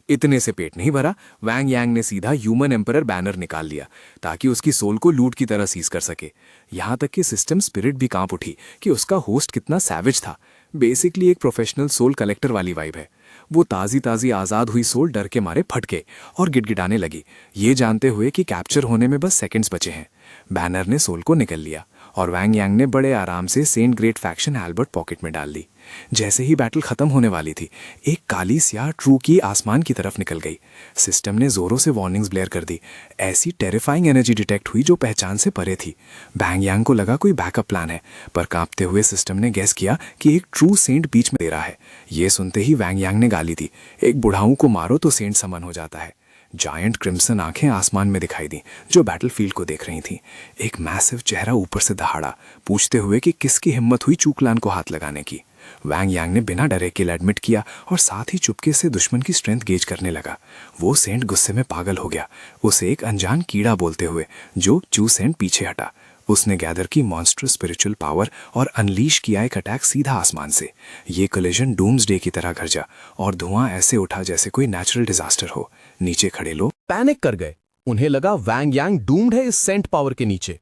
इतने से पेट नहीं भरा, वैंग यांग ने सीधा ह्यूमन एम्परर बैनर निकाल लिया ताकि उसकी सोल को लूट की तरह सीज कर सके। यहां तक कि सिस्टम स्पिरिट भी कांप उठी कि उसका होस्ट कितना सैवेज था। बेसिकली एक प्रोफेशनल सोल कलेक्टर वाली वाइब है। वो ताजी ताजी आजाद हुई सोल डर के मारे फटके और गिड़गिड़ाने लगी, ये जानते हुए कि कैप्चर होने में बस सेकंड्स बचे हैं। बैनर ने सोल को निकल लिया और वैंग यांग ने बड़े आराम से saint great faction Albert pocket में डाल ली। जैसे ही बैटल खत्म होने वाली थी, एक काली स्याह ट्रू की आसमान की तरफ निकल गई। सिस्टम ने जोरों से वार्निंग्स ब्लेयर कर दी। ऐसी टेरिफाइंग एनर्जी डिटेक्ट हुई जो पहचान से परे थी। वैंग यांग को लगा कोई बैकअप प्लान है, पर कांपते हुए सिस्टम ने गेस किया कि एक ट्रू सेंट बीच में दे रहा है। ये सुनते ही वैंग यांग ने गाली दी, एक बुढ़ाऊ को मारो तो सेंट समन हो जाता है। जायंट क्रिम्सन आंखें आसमान में दिखाई दी जो बैटलफील्ड को देख रही थीं। एक मैसिव चेहरा ऊपर से दहाड़ा, पूछते हुए कि किसकी हिम्मत हुई चू क्लैन को हाथ लगाने की। वैंग यांग ने बिना डरे किल एडमिट किया और साथ ही चुपके से दुश्मन की स्ट्रेंथ गेज करने लगा। वो सेंट गुस्से में पागल हो गया, उसे एक अनजान कीड़ा बोलते हुए, जो चू सेंट पीछे हटा। उसने गैदर की मॉन्स्टरस स्पिरिचुअल पावर और अनलीश किया एक अटैक सीधा आसमान से। ये कोलिजन डूम्सडे की तरह गरजा और धुआं ऐसे उठा जैसे कोई नेचुरल डिजास्टर हो। नीचे खड़े लोग पैनिक कर गए। उन्हें लगा वैंग यांग डूम्ड है इस सेंट पावर के नीचे।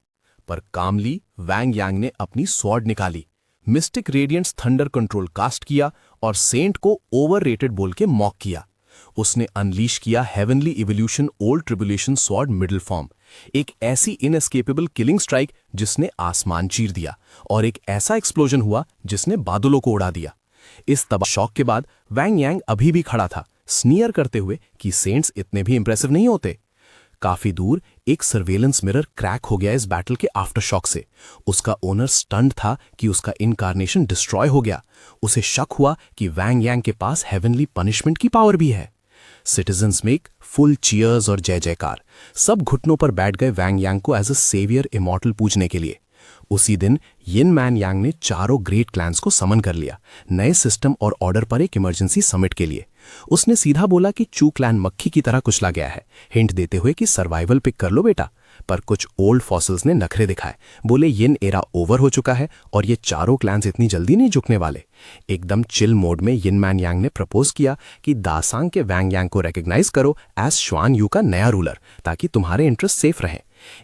पर कामली वैंग यांग ने अपनी स्वॉर्ड निकाली, मिस्टिक रेडियंट्स थंडर कंट्रोल कास्ट किया और सेंट को ओवररेटेड बोल के मॉक किया। उसने अनलीश किया heavenly evolution old tribulation sword middle form, एक ऐसी इनएस्केपेबल किलिंग स्ट्राइक जिसने आसमान चीर दिया और एक ऐसा एक्सप्लोजन हुआ जिसने बादलों को उड़ा दिया। इस तबाह शॉक के बाद वैंग यांग अभी भी खड़ा था, स्नियर करते हुए कि सेंट्स इतने भी इंप्रेसिव नहीं होते। काफी दूर एक सर्वेलेंस मिरर क्रैक हो गया इस बैटल के आफ्टर शॉक से। उसका ओनर स्टन्ड था कि उसका इनकार्नेशन डिस्ट्रॉय हो गया। उसे शक हुआ कि वैंग यांग के पास हेवनली पनिशमेंट की पावर भी है। सिटीजन्स में फुल चीयर्स और जय जयकार। सब घुटनों पर बैठ गए वैंग यांग को एज अ सेवियर इमॉर्टल पूजने के लिए। उसी दिन यिन मैन यांग ने चारों ग्रेट क्लैंस को समन कर लिया, नए सिस्टम और ऑर्डर पर एक इमरजेंसी समिट के लिए। उसने सीधा बोला कि चू क्लैन मक्खी की तरह कुचला गया है, हिंट देते हुए कि सर्वाइवल पिक कर लो बेटा। पर कुछ ओल्ड फॉसिल्स ने नखरे दिखाए, बोले यिन एरा ओवर हो चुका है और ये चारों क्लैंस इतनी जल्दी नहीं झुकने वाले। एकदम चिल मोड में यिन मैन यांग ने प्रपोज किया कि दासांग के वैंग यांग को रिकॉग्नाइज करो एज श्वान यू का नया रूलर, ताकि तुम्हारे इंटरेस्ट सेफ रहे।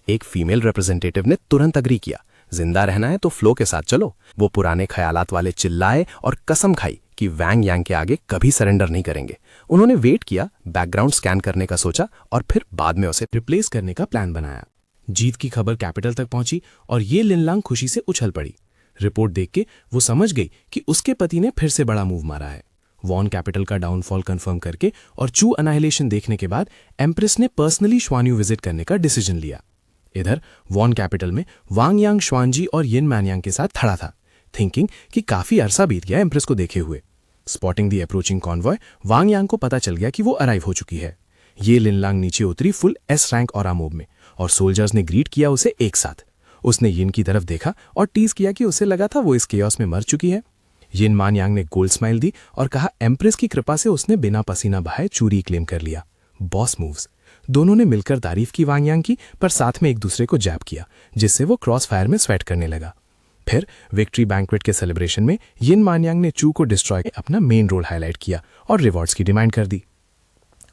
एक फीमेल रिप्रेजेंटेटिव ने तुरंत अग्री किया, जिंदा रहना है तो फ्लो के साथ चलो। वो पुराने ख्यालात वाले चिल्लाए और कसम खाई कि वैंग यांग के आगे कभी सरेंडर नहीं करेंगे। उन्होंने वेट किया, बैकग्राउंड स्कैन करने का सोचा और फिर बाद में उसे रिप्लेस करने का प्लान बनाया। जीत की खबर कैपिटल तक पहुंची और ये लिनलांग खुशी से उछल पड़ी। रिपोर्ट देख के वो समझ गई कि उसके पति ने फिर से बड़ा मूव मारा है। वॉन कैपिटल का डाउनफॉल कंफर्म करके और चू अनाइलेशन देखने के बाद एम्प्रेस ने पर्सनली श्वानयू विजिट करने का डिसीजन लिया। इधर वॉन कैपिटल में वांग यांग श्वानजी और यिन मैन यांग के साथ खड़ा था, थिंकिंग कि काफी अरसा बीत गया एम्प्रेस को देखे हुए। स्पॉटिंग दी अप्रोचिंग कॉन्वॉय, वांग यांग को पता चल गया कि वो अराइव हो चुकी है। ये लिनलांग नीचे उतरी फुल एस रैंक और मोब में और सोल्जर्स ने ग्रीट किया उसे एक साथ। उसने यिन की तरफ देखा और टीज किया कि उसे लगा था वो इस केओस में मर चुकी है। यिन मान यांग ने गोल्ड स्माइल दी और कहा एम्प्रेस की कृपा से उसने बिना पसीना बहाए चूरी क्लेम कर लिया। Boss moves. दोनों ने मिलकर तारीफ की वांग यांग की, पर साथ में एक दूसरे को जैब किया, जिससे वो क्रॉस फायर में स्वेट करने लगा। फिर विक्ट्री बैंक्वेट के सेलिब्रेशन में यिन मान यांग ने चू को डिस्ट्रॉय अपना मेन रोल हाईलाइट किया और रिवॉर्ड्स की डिमांड कर दी।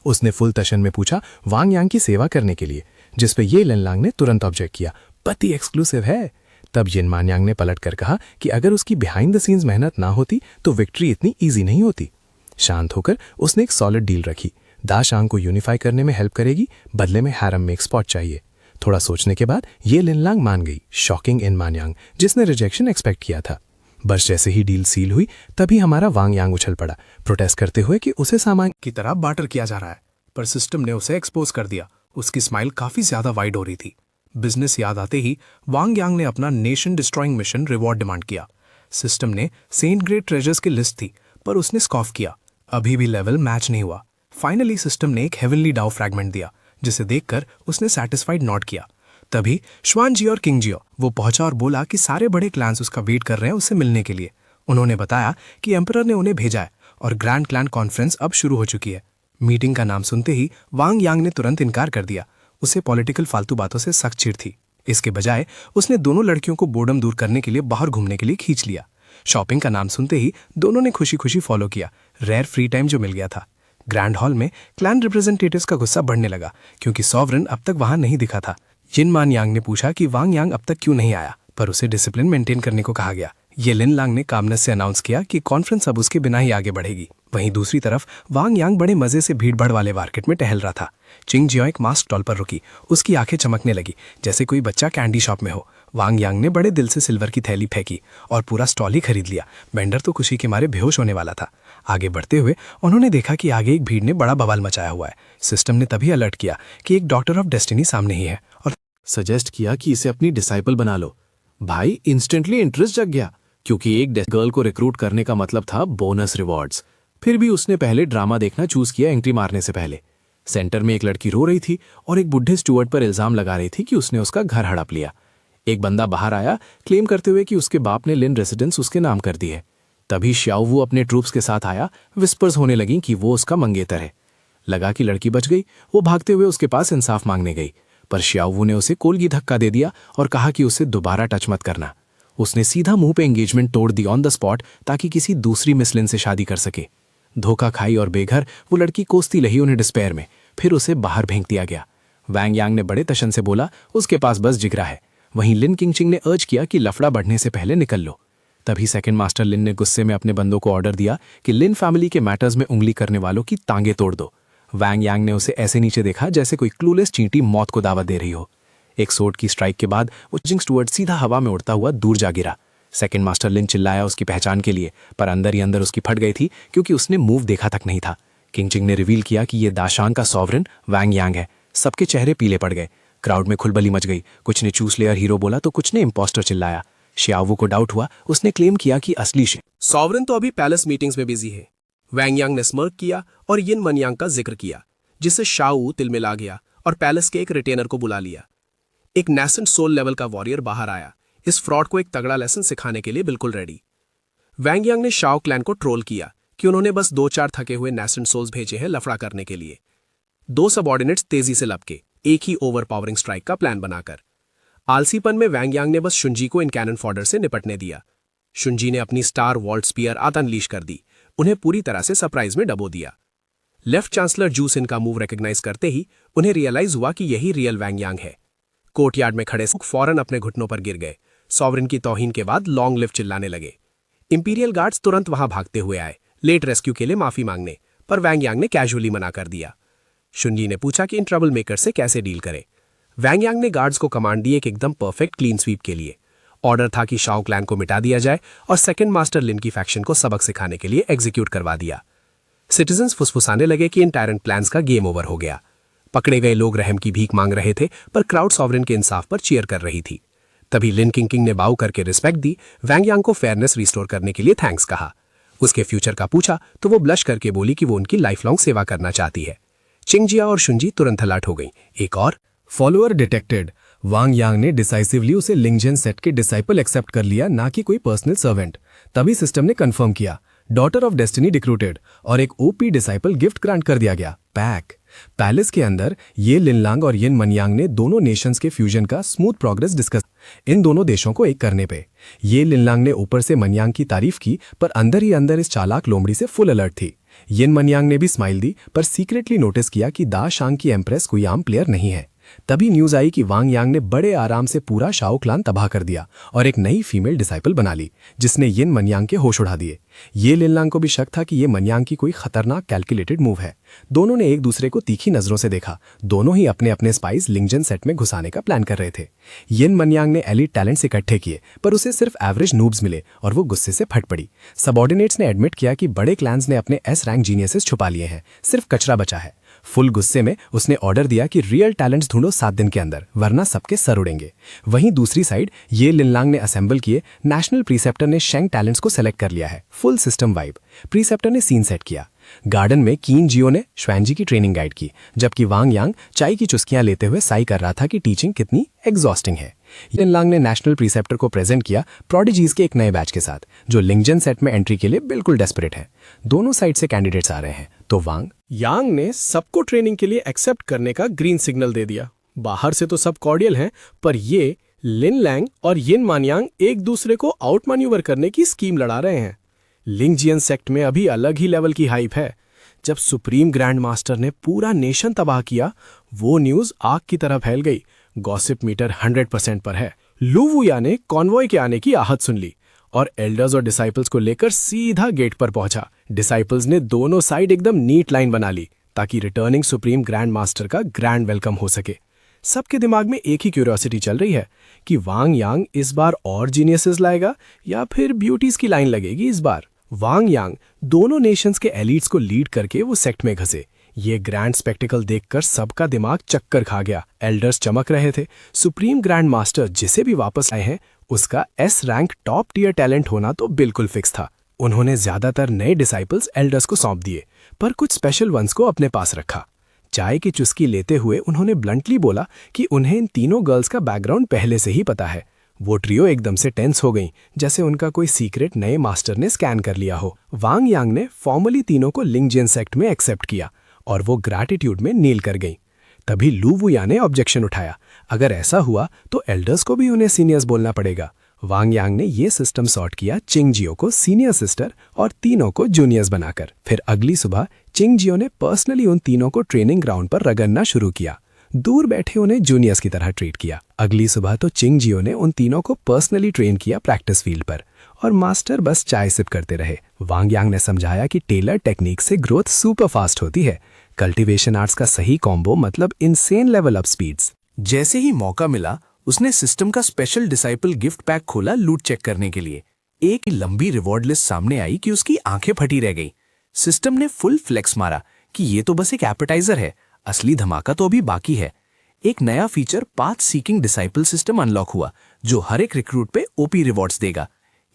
उसने फुल तशन में पूछा वांग यांग की सेवा करने के लिए, जिसपे ये लिनलांग ने तुरंत ऑब्जेक्ट किया, पति एक्सक्लूसिव है। तब यिन मान यांग ने पलट कर कहा कि अगर उसकी बिहाइंड द सीन्स मेहनत ना होती तो विक्ट्री इतनी ईजी नहीं होती। शांत होकर उसने एक सॉलिड डील रखी, दाशांग को यूनिफाई करने में हेल्प करेगी, बदले में हैरम में एक स्पॉट चाहिए। थोड़ा सोचने के बाद ये लिनलांग मान गई, शॉकिंग इन मान यांग, जिसने रिजेक्शन एक्सपेक्ट किया था। बस जैसे ही डील सील हुई तभी हमारा वांग यांग उछल पड़ा, प्रोटेस्ट करते हुए कि उसे सामान की तरह बार्टर किया जा रहा है। पर सिस्टम ने उसे एक्सपोज कर दिया। उसकी स्माइल काफी ज्यादा वाइड हो रही थी। बिजनेस याद आते ही वांग यांग ने अपना nation destroying mission reward demand किया। सिस्टम ने सेंट ग्रेड ट्रेजर्स की लिस्ट थी, पर उसने स्कॉफ किया। अभी भी लेवल मैच नहीं हुआ। फाइनली सिस्टम ने एक हेवनली डाउ फ्रैगमेंट दिया, जिसे देखकर उसने सैटिस्फाइड नॉट किया। तभी श्वान जी और किंग जियो वो पहुंचा और बोला कि सारे बड़े क्लैंस उसका वेट कर रहे हैं उससे मिलने के लिए। उन्होंने बताया कि एम्परर ने उन्हें भेजा है और ग्रैंड क्लैन कॉन्फ्रेंस अब शुरू हो चुकी है। मीटिंग का नाम सुनते ही वांग यांग ने तुरंत इनकार कर दिया। उसे पॉलिटिकल फालतू बातों से सख्त चिढ़ थी। इसके बजाय उसने दोनों लड़कियों को बोर्डम दूर करने के लिए बाहर घूमने के लिए खींच लिया। शॉपिंग का नाम सुनते ही दोनों ने खुशी खुशी फॉलो किया। रेयर फ्री टाइम जो मिल गया था। ग्रैंड हॉल में क्लैन रिप्रेजेंटेटिव्स का गुस्सा बढ़ने लगा क्योंकि सॉवरन अब तक वहां नहीं दिखा था। यिन मान यांग ने पूछा कि वांग यांग अब तक क्यों नहीं आया, पर उसे डिसिप्लिन मेंटेन करने को कहा गया। ये लिन लांग ने कामनेस से अनाउंस किया कि कॉन्फ्रेंस अब उसके बिना ही आगे बढ़ेगी। वहीं दूसरी तरफ वांग यांग बड़े मजे से भीड़भाड़ वाले मार्केट में टहल रहा था। चिंग जियो एक मास्क स्टॉल पर रुकी। उसकी आंखें चमकने लगी जैसे कोई बच्चा कैंडी शॉप में हो। वांग यांग ने बड़े दिल से सिल्वर की थैली फेंकी और पूरा स्टॉल ही खरीद लिया। वेंडर तो खुशी के मारे बेहोश होने वाला था। आगे बढ़ते हुए उन्होंने देखा कि आगे एक भीड़ ने बड़ा बवाल मचाया हुआ है। सिस्टम ने तभी अलर्ट किया कि एक डॉक्टर ऑफ डेस्टिनी सामने ही है और सजेस्ट किया कि इसे अपनी डिसाइपल बना लो। भाई इंस्टेंटली इंटरेस्ट जग गया क्योंकि एक गर्ल को रिक्रूट करने का मतलब था बोनस रिवॉर्ड्स। फिर भी उसने पहले ड्रामा देखना चूज किया एंट्री मारने से पहले। सेंटर में एक लड़की रो रही थी और एक बुढ़े स्टुअर्ट पर इल्जाम लगा रही थी कि उसने उसका घर हड़प लिया। एक बंदा बाहर आया क्लेम करते हुए कि उसके बाप ने लिन रेसिडेंस उसके नाम कर दी है। तभी श्याओवू अपने ट्रूप्स के साथ आया। विस्पर्स होने लगी कि वो उसका मंगेतर है। लगा कि लड़की बच गई। वो भागते हुए उसके पास इंसाफ मांगने गई, पर श्याओवू ने उसे कोलगी धक्का दे दिया और कहा कि उसे दोबारा टच मत करना। उसने सीधा मुंह पे एंगेजमेंट तोड़ दी ऑन द स्पॉट ताकि किसी दूसरी मिस लिन से शादी कर सके। धोखा खाई और बेघर वो लड़की कोसती रही उन्हें डिस्पेयर में। फिर उसे बाहर फेंक दिया गया। वैंग यांग ने बड़े तशन से बोला उसके पास बस जिगरा है। वहीं लिन किंगचिंग ने अर्ज किया कि लफड़ा बढ़ने से पहले निकल लो। तभी सेकंड मास्टर लिन ने गुस्से में अपने बंदों को ऑर्डर दिया कि लिन फैमिली के मैटर्स में उंगली करने वालों की टांगे तोड़ दो। वैंग यांग ने उसे ऐसे नीचे देखा जैसे कोई क्लूलेस चींटी मौत को दावत दे रही हो। एक सोर्ड की स्ट्राइक के बाद वो जिंग स्टुअर्ट सीधा हवा में उड़ता हुआ दूर जा गिरा। सेकंड मास्टर लिन चिल्लाया उसकी पहचान के लिए, पर अंदर ही अंदर उसकी फट गई थी क्योंकि उसने मूव देखा तक नहीं था। किंगचिंग ने रिवील किया कि ये दाशान का सॉवरन वैंग यांग है। सबके चेहरे पीले पड़ गए। क्राउड में खुलबली मच गई। कुछ ने चूस लेयर हीरो बोला तो कुछ ने इम्पोस्टर चिल्लाया। श्याओवू को डाउट हुआ। उसने क्लेम किया कि असली सॉवरन तो अभी पैलेस मीटिंग्स में बिजी है। वैंग यांग ने स्मर्क किया और यिन मन यांग का जिक्र किया, जिससे शाओवू तिल में ला गया और पैलेस के एक रिटेनर को बुला लिया। एक नेसेंट सोल लेवल का वॉरियर बाहर आया, इस फ्रॉड को एक तगड़ा लेसन सिखाने के लिए बिल्कुल रेडी। वैंग यांग ने शाओ क्लैन को ट्रोल किया कि उन्होंने बस 2-4 थके हुए नेसेंट सोल्स भेजे हैं लफड़ा करने के लिए। 2 सबऑर्डिनेट्स तेजी से लपके एक ही ओवरपावरिंग स्ट्राइक का प्लान बनाकर। आलसीपन में वैंग यांग ने बस शुंजी को इन कैनन फॉडर से निपटने दिया। शुंजी ने अपनी स्टार वॉल्ट स्पीयर अनलीश कर दी, उन्हें पूरी तरह से सरप्राइज में डबो दिया। लेफ्ट चांसलर जू सिन का मूव रिकॉग्नाइज करते ही उन्हें रियलाइज हुआ कि यही रियल वैंग यांग है। कोर्टयार्ड में खड़े फौरन अपने घुटनों पर गिर गए। सॉवरन की तौहीन के बाद लॉन्ग लिव चिल्लाने लगे। इंपीरियल गार्ड्स तुरंत वहां भागते हुए आए लेट रेस्क्यू के लिए माफी मांगने, पर वैंग यांग ने कैजुअली मना कर दिया। शुंजी ने पूछा कि इन ट्रबल मेकर से कैसे डील करें। वैंग यांग ने गार्ड्स को कमांड दी एक एकदम परफेक्ट क्लीन स्वीप के लिए। ऑर्डर था कि शाओ क्लैन को मिटा दिया जाए और सेकंड मास्टर लिन की फैक्शन को सबक सिखाने के लिए एग्जीक्यूट करवा दिया। सिटीजन्स फुसफुसाने लगे कि इन टायरेंट प्लान्स का गेम ओवर हो गया। पकड़े गए लोग रहम की भीख मांग रहे थे, पर क्राउड सॉवरन के इंसाफ पर चीयर कर रही थी। तभी लिन किंग ने बाउ करके रिस्पेक्ट दी। वैंग यांग को फेयरनेस रिस्टोर करने के लिए थैंक्स कहा। उसके फ्यूचर का पूछा तो वो ब्लश करके बोली कि वो उनकी लाइफ लॉन्ग सेवा करना चाहती है। चिंगजिया और शुंजी तुरंत अलर्ट हो गई। एक और फॉलोअर डिटेक्टेड। वांग यांग ने डिसाइसिवली उसे लिंगजेन सेट के डिसाइपल एक्सेप्ट कर लिया, ना कि कोई पर्सनल सर्वेंट। तभी सिस्टम ने कंफर्म किया डॉटर ऑफ डेस्टिनी रिक्रूटेड और एक ओपी डिसाइपल गिफ्ट ग्रांट कर दिया गया। पैक पैलेस के अंदर ये लिनलांग और यिन मनयांग ने दोनों नेशंस के फ्यूजन का स्मूथ प्रोग्रेस डिस्कस। इन दोनों देशों को एक करने पे ये लिनलांग ने ऊपर से मनयांग की तारीफ की, पर अंदर ही अंदर इस चालाक लोमड़ी से फुल अलर्ट थी। यिन मनयांग ने भी स्माइल दी, पर सीक्रेटली नोटिस किया कि दा शांग की एम्प्रेस कोई आम प्लेयर नहीं है। तभी न्यूज आई कि वांग यांग ने बड़े आराम से पूरा शाओ क्लान तबाह कर दिया और एक नई फीमेल डिसाइपल बना ली, जिसने यिन मनयांग के होश उड़ा दिए। ये लिनलांग को भी शक था कि ये मनयांग की कोई खतरनाक कैलकुलेटेड मूव है। दोनों ने एक दूसरे को तीखी नजरों से देखा। दोनों ही अपने अपने स्पाइस लिंगजन सेट में घुसाने का प्लान कर रहे थे। यिन मनयांग ने एलिट टैलेंट्स इकट्ठे किए, पर उसे सिर्फ एवरेज नूब्स मिले और वो गुस्से से फट पड़ी। सबऑर्डिनेट्स ने एडमिट किया कि बड़े क्लैंस ने अपने एस रैंक जीनियसेस छुपा लिए हैं, सिर्फ कचरा बचा है। फुल गुस्से में उसने ऑर्डर दिया कि रियल टैलेंट्स ढूंढो 7 दिन के अंदर, वरना सबके सर उड़ेंगे। वहीं दूसरी साइड ये लिनलांग ने असेंबल किए नेशनल प्रीसेप्टर ने शेंग टैलेंट्स को सेलेक्ट कर लिया है। Full system vibe. प्रीसेप्टर ने सीन सेट किया। गार्डन में कीन जियो ने श्वैनजी की ट्रेनिंग गाइड की, जबकि वांग यांग चाय की चुस्कियां लेते हुए साई कर रहा था कि टीचिंग कितनी एग्जॉस्टिंग है। लिनलांग ने नेशनल प्रीसेप्टर को प्रेजेंट किया प्रोडिजीज के एक नए बैच के साथ, जो लिंगजन सेट में एंट्री के लिए बिल्कुल डेस्परेट है। दोनों साइड से कैंडिडेट्स आ रहे हैं, तो वांग यांग ने सबको ट्रेनिंग के लिए एक्सेप्ट करने का ग्रीन सिग्नल दे दिया। बाहर से तो सब कॉर्डियल हैं, पर ये लिन लैंग और यिन मानयांग एक दूसरे को आउट मैन्यूवर करने की स्कीम लड़ा रहे हैं। लिंगजियन सेक्ट में अभी अलग ही लेवल की हाइप है। जब सुप्रीम ग्रैंड मास्टर ने पूरा नेशन तबाह किया, वो न्यूज आग की तरह फैल गई। गॉसिप मीटर 100% पर है। लू वुया ने कॉन्वॉय के आने की आहट सुन ली और एल्डर्स और डिसाइपल्स को लेकर सीधा गेट पर पहुंचा। डिसाइपल्स ने दोनों साइड एकदम नीट लाइन बना ली ताकि रिटर्निंग सुप्रीम ग्रैंड मास्टर का ग्रैंड वेलकम हो सके। सबके दिमाग में एक ही क्यूरियोसिटी चल रही है कि वांग यांग इस बार और जीनियसेस लाएगा या फिर ब्यूटीज की लाइन लगेगी इस बार। वांग यांग दोनों नेशंस के एलिट्स को लीड करके वो सेक्ट में घसे। ये ग्रैंड स्पेक्टिकल देखकर सबका दिमाग चक्कर खा गया। एल्डर्स चमक रहे थे। सुप्रीम ग्रैंड मास्टर जिसे भी वापस आए हैं, उसका S rank top tier talent होना तो बिल्कुल फिक्स था। उन्होंने ज्यादातर नए डिसाइपल्स एल्डर्स को सौंप दिए, पर कुछ स्पेशल वंस को अपने पास रखा। चाय की चुस्की लेते हुए उन्होंने ब्लंटली बोला कि उन्हें इन तीनों गर्ल्स का बैकग्राउंड पहले से ही पता है। वो ट्रियो एकदम से टेंस हो गई, जैसे उनका कोई सीक्रेट नए मास्टर ने स्कैन कर लिया हो। वांग यांग ने फॉर्मली तीनों को लिंगजियन सेक्ट में एक्सेप्ट किया और वो ग्रैटिट्यूड में नील कर गई। तभी लू वुया ने ऑब्जेक्शन उठाया, अगर ऐसा हुआ तो एल्डर्स को भी उन्हें सीनियर्स बोलना पड़ेगा। वांग यांग ने ये सिस्टम सॉर्ट किया चिंग जियो को सीनियर सिस्टर और तीनों को जूनियर्स बनाकर। फिर अगली सुबह चिंग जियो ने पर्सनली उन तीनों को ट्रेनिंग ग्राउंड पर रगड़ना शुरू किया। दूर बैठे उन्हें जूनियर्स की तरह ट्रीट किया। अगली सुबह तो चिंग जियो ने उन तीनों को पर्सनली ट्रेन किया प्रैक्टिस फील्ड पर, और मास्टर बस चाय सिप करते रहे। वांग यांग ने समझाया कि टेलर टेक्निक से ग्रोथ सुपर फास्ट होती है। कल्टीवेशन आर्ट्स का सही कॉम्बो मतलब इनसेन लेवल अप स्पीड्स। जैसे ही मौका मिला, उसने सिस्टम का स्पेशल डिसाइपल गिफ्ट पैक खोला लूट चेक करने के लिए। एक लंबी रिवॉर्ड लिस्ट सामने आई कि उसकी आंखें फटी रह गई। सिस्टम ने फुल फ्लेक्स मारा कि ये तो बस एक एपेटाइजर है, असली धमाका तो अभी बाकी है। एक नया feature path seeking disciple system unlock हुआ, जो हर एक रिक्रूट पे ओपी रिवॉर्ड्स देगा।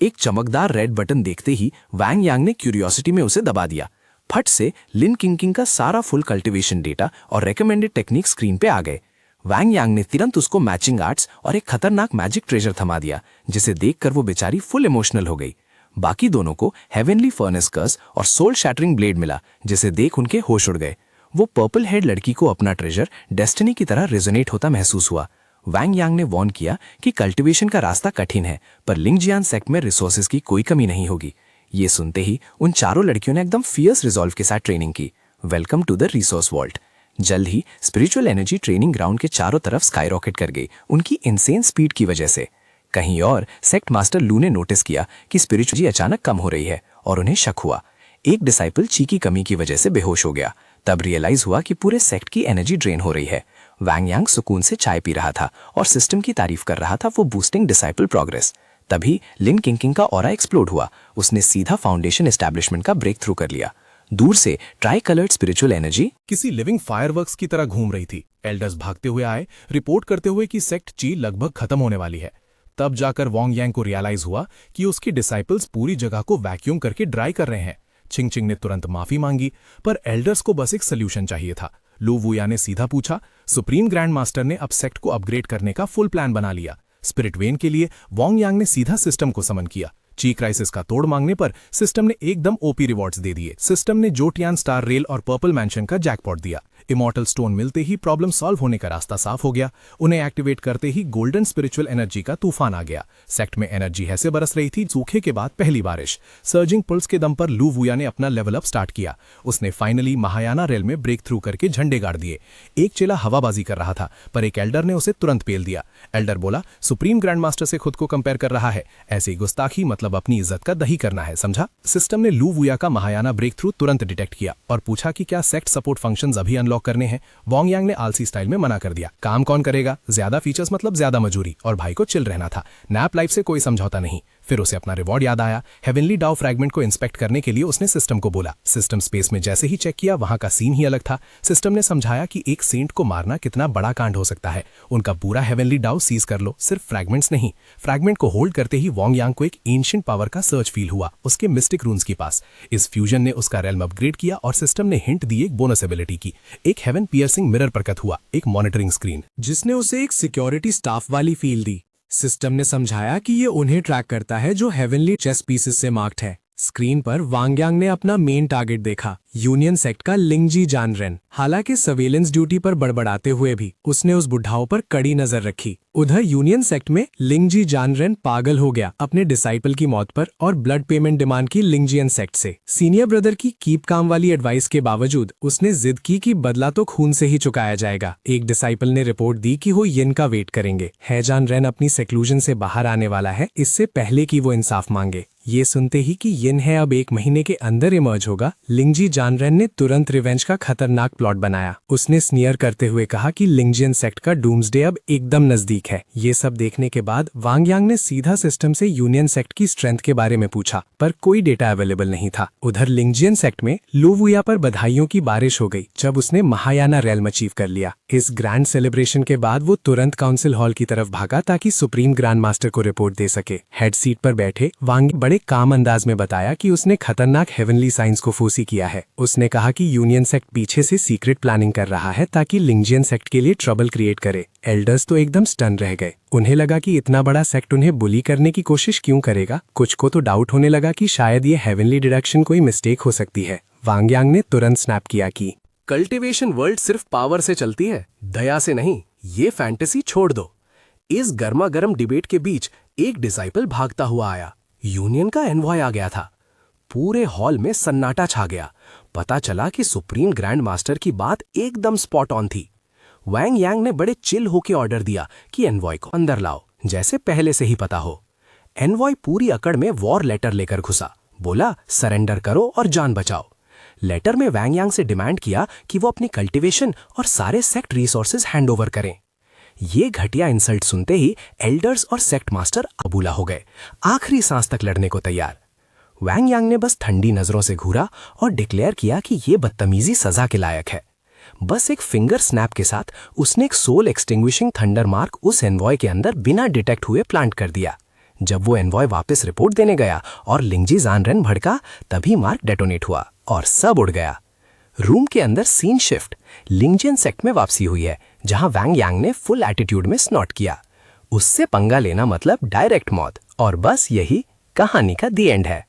एक चमकदार रेड बटन देखते ही वांग यांग ने क्यूरियोसिटी में उसे दबा दिया। फट से लिन किंकिंग का सारा फुल कल्टीवेशन डेटा और रेकमेंडेड टेक्निक स्क्रीन पे आ गए। वांग यांग ने तुरंत उसको मैचिंग आर्ट्स और एक खतरनाक मैजिक ट्रेजर थमा दिया, जिसे देखकर वो बेचारी फुल इमोशनल हो गई। बाकी दोनों को हेवनली फर्नेस कर्स और सोल शैटरिंग ब्लेड मिला, जिसे देख उनके होश उड़ गए। वो पर्पल हेड लड़की को अपना ट्रेजर डेस्टिनी की तरह रेजोनेट होता महसूस हुआ। वांग यांग ने वॉर्न किया कि कल्टीवेशन का रास्ता कठिन है, पर लिंगजियान सेक्ट में रिसोर्सेज की कोई कमी नहीं होगी। ये सुनते ही उन चारों लड़कियों ने एकदम फियर्स रिजॉल्व के साथ ट्रेनिंग की। Welcome to the resource vault. जल्द ही स्पिरिचुअल एनर्जी ट्रेनिंग ग्राउंड के चारों तरफ स्काई रॉकेट कर गई, उनकी इनसेन स्पीड की वजह से। कहीं और सेक्ट मास्टर लू ने नोटिस किया कि स्पिरिचुअलिटी अचानक कम हो रही है और उन्हें शक हुआ। एक डिसाइपल ची की कमी की वजह से बेहोश हो गया। तब रियलाइज हुआ कि पूरे सेक्ट की एनर्जी ड्रेन हो रही है। वांग यांग सुकून से चाय पी रहा था और सिस्टम की तारीफ कर रहा था, वो बूस्टिंग डिसाइपल प्रोग्रेस। तभी लिन किंकिंग का ऑरा एक्सप्लोड हुआ। उसने सीधा फाउंडेशन एस्टैब्लिशमेंट का ब्रेक थ्रू कर लिया। दूर से ट्राई कलर्ड स्पिरिचुअल एनर्जी किसी लिविंग फायरवर्क्स की तरह घूम रही थी। एल्डर्स भागते हुए आए, रिपोर्ट करते हुए कि सेक्ट ची लगभग खत्म होने वाली है। तब जाकर वांग यांग को रियलाइज हुआ कि उसकी डिसाइपल्स पूरी जगह को वैक्यूम करके ड्राई कर रहे हैं। चिंग चिंग ने तुरंत माफी मांगी, पर एल्डर्स को बस एक सोल्यूशन चाहिए था। लू वुया ने सीधा पूछा। सुप्रीम ग्रैंड मास्टर ने अब सेक्ट को अपग्रेड करने का फुल प्लान बना लिया। स्पिरिट वेन के लिए वांग यांग ने सीधा सिस्टम को समन किया। ची क्राइसिस का तोड़ मांगने पर सिस्टम ने एकदम ओपी रिवॉर्ड्स दे दिए। सिस्टम ने जोटियान स्टार रेल और पर्पल मैंशन का जैकपॉट दिया। इमॉर्टल स्टोन मिलते ही प्रॉब्लम सॉल्व होने का रास्ता साफ हो गया। उन्हें एक्टिवेट करते ही गोल्डन स्पिरिचुअल एनर्जी का तूफान आ गया। सेक्ट में एनर्जी ऐसे बरस रही थी सूखे के बाद पहली बारिश। सर्जिंग पल्स के दम पर लू वुया ने अपना लेवल अप स्टार्ट किया। उसने फाइनली महायाना रेल में ब्रेक थ्रू करके झंडे गाड़ दिए। एक चेला हवाबाजी कर रहा था, पर एक एल्डर ने उसे तुरंत पेल दिया। एल्डर बोला, सुप्रीम ग्रैंड मास्टर से खुद को कंपेयर कर रहा है, ऐसी गुस्ताखी मतलब अपनी इज्जत का दही करना है, समझा। सिस्टम ने लू वुया का महायाना ब्रेक थ्रू तुरंत डिटेक्ट किया और पूछा कि क्या सेक्ट सपोर्ट फंक्शंस अभी अनलॉक करने हैं। वांग यांग ने आलसी स्टाइल में मना कर दिया। काम कौन करेगा, ज्यादा फीचर्स मतलब ज्यादा मजूरी, और भाई को चिल रहना था। नैप लाइफ से कोई समझौता नहीं। फिर उसे अपना रिवॉर्ड याद आया। हेवनली डाउ फ्रैगमेंट को इंस्पेक्ट करने के लिए उसने सिस्टम को बोला। सिस्टम स्पेस में जैसे ही चेक किया वहां का सीन ही अलग था। सिस्टम ने समझाया कि एक सेंट को मारना कितना बड़ा कांड हो सकता है। उनका पूरा हेवनली डाउ सीज कर लो, सिर्फ फ्रैगमेंट्स नहीं। फ्रैगमेंट को होल्ड करते ही वॉन्ग यांग को एक एंशिएंट पावर का सर्च फील हुआ उसके मिस्टिक रून्स के पास। इस फ्यूजन ने उसका रेल्म अपग्रेड किया और सिस्टम ने हिंट दी एक बोनस एबिलिटी की। एक हेवन पियर्सिंग मिरर प्रकट हुआ, एक मॉनिटरिंग स्क्रीन जिसने उसे एक सिक्योरिटी स्टाफ वाली फील दी। सिस्टम ने समझाया कि ये उन्हें ट्रैक करता है जो हेवनली चेस पीसेस से मार्क्ड है। स्क्रीन पर वांग यांग ने अपना मेन टारगेट देखा, यूनियन सेक्ट का लिंगजी जानरेन। हालांकि सर्वेलेंस ड्यूटी पर बड़बड़ाते हुए भी उसने उस बुढ़ाओ पर कड़ी नजर रखी। उधर यूनियन सेक्ट में लिंगजी जानरेन पागल हो गया अपने डिसाइपल की मौत पर और ब्लड पेमेंट डिमांड की लिंगजियन सेक्ट से। सीनियर ब्रदर की कीप काम वाली एडवाइस के बावजूद उसने जिद की कि बदला तो खून से ही चुकाया जाएगा। एक डिसाइपल ने रिपोर्ट दी कि वो यिन का वेट करेंगे। है जानरेन अपनी सेक्लूजन से बाहर आने वाला है, इससे पहले कि वो इंसाफ मांगे। ये सुनते ही कि यिन है अब 1 महीने के अंदर इमर्ज होगा, लिंगजी जानरेन ने तुरंत रिवेंज का खतरनाक प्लॉट बनाया। उसने स्नियर करते हुए कहा कि लिंगजियन सेक्ट का डूम्सडे अब एकदम नजदीक है। ये सब देखने के बाद वांग यांग ने सीधा सिस्टम से यूनियन सेक्ट की स्ट्रेंथ के बारे में पूछा, पर कोई डेटा अवेलेबल नहीं था। उधर लिंगजियन सेक्ट में लुवुया पर बधाइयों की बारिश हो गई जब उसने महायाना रेल्म अचीव कर लिया। इस ग्रैंड सेलिब्रेशन के बाद वो तुरंत काउंसिल हॉल की तरफ भागा ताकि सुप्रीम ग्रैंड मास्टर को रिपोर्ट दे सके। हेड सीट पर बैठे वांग बड़े काम अंदाज में बताया कि उसने खतरनाक हेवनली साइंस को फोसी किया है। उसने कहा कि यूनियन सेक्ट पीछे से सीक्रेट प्लानिंग कर रहा है ताकि लिंगजियन सेक्ट के लिए ट्रबल क्रिएट करे। एल्डर्स तो एकदम स्टन रह गए। उन्हें लगा कि इतना बड़ा सेक्ट उन्हें बुली करने की कोशिश क्यों करेगा। कुछ को तो डाउट होने लगा कि शायद ये हेवनली डिडक्शन कोई मिस्टेक हो सकती है। वांग यांग ने तुरंत स्नैप किया कि कल्टीवेशन वर्ल्ड सिर्फ पावर से चलती है, दया से नहीं। ये फैंटेसी छोड़ दो। इस गर्मा गर्म डिबेट के बीच एक डिसाइपल भागता हुआ आया। यूनियन का एनवॉय आ गया था। पूरे हॉल में सन्नाटा छा गया। पता चला कि सुप्रीम ग्रैंड मास्टर की बात एकदम स्पॉट ऑन थी। वांग यांग ने बड़े चिल होके ऑर्डर दिया कि एनवॉय को अंदर लाओ, जैसे पहले से ही पता हो। एनवॉय पूरी अकड़ में वॉर लेटर लेकर घुसा। बोला सरेंडर करो और जान बचाओ। लेटर में वांग यांग से डिमांड किया कि वो अपनी कल्टीवेशन और सारे सेक्ट रिसोर्सेज हैंडओवर करें। ये घटिया इंसल्ट सुनते ही एल्डर्स और सेक्ट मास्टर अबूला हो गए, आखिरी सांस तक लड़ने को तैयार। वांग यांग ने बस ठंडी नजरों से घूरा और डिक्लेयर किया कि ये बदतमीजी सजा के लायक है। बस एक फिंगर स्नैप के साथ उसने एक सोल एक्सटिंग्विशिंग थंडर मार्क उस एनवॉय के अंदर बिना डिटेक्ट हुए प्लांट कर दिया। जब वो एनवॉय वापस रिपोर्ट देने गया और लिंगजी जानरेन भड़का, तभी मार्क डेटोनेट हुआ और सब उड़ गया। रूम के अंदर सीन शिफ्ट। लिंगजियन सेक्ट में वापसी हुई है, जहां वांग यांग ने फुल एटीट्यूड में स्नॉट किया। उससे पंगा लेना मतलब डायरेक्ट मौत। और बस यही कहानी का दी एंड है।